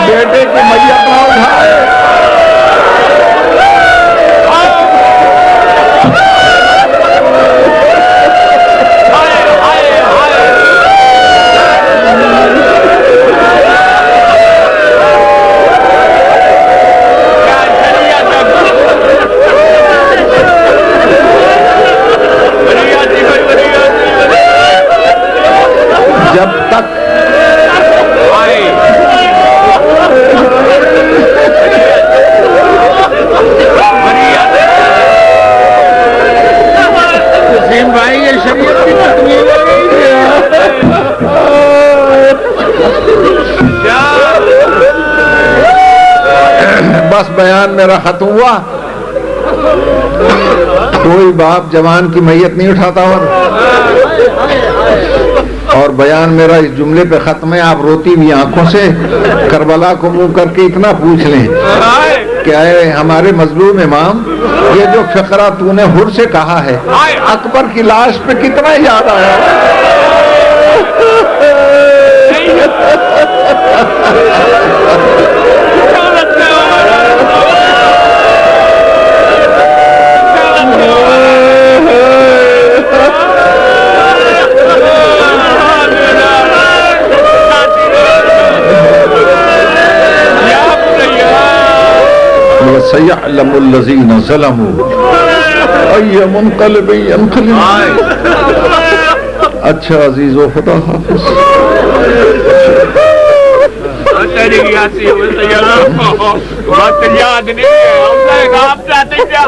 S3: بیٹے کی میت نہ اٹھائے. جب تک بھائی یہ شریعت کی تکمیل ہو رہی ہے. بس بیان میرا ختم ہوا. کوئی باپ جوان کی میت نہیں اٹھاتا. اور اور بیان میرا اس جملے پہ ختم ہے. آپ روتی ہوئی آنکھوں سے کربلا کو منہ کر کے اتنا پوچھ لیں کہ اے ہمارے مظلوم امام، یہ جو فقرہ تو نے ہر سے کہا ہے اکبر کی لاش پہ کتنا یاد آیا. سَيَعْلَمُ الَّذِينَ ظَلَمُوا أَيَّ مُنْقَلِبٍ يَنْقَلِبُونَ. اچھا عزیزو، خدا حافظ.
S1: وقت یاد نہیں ہے، ہم نے آپ چاہتے کیا؟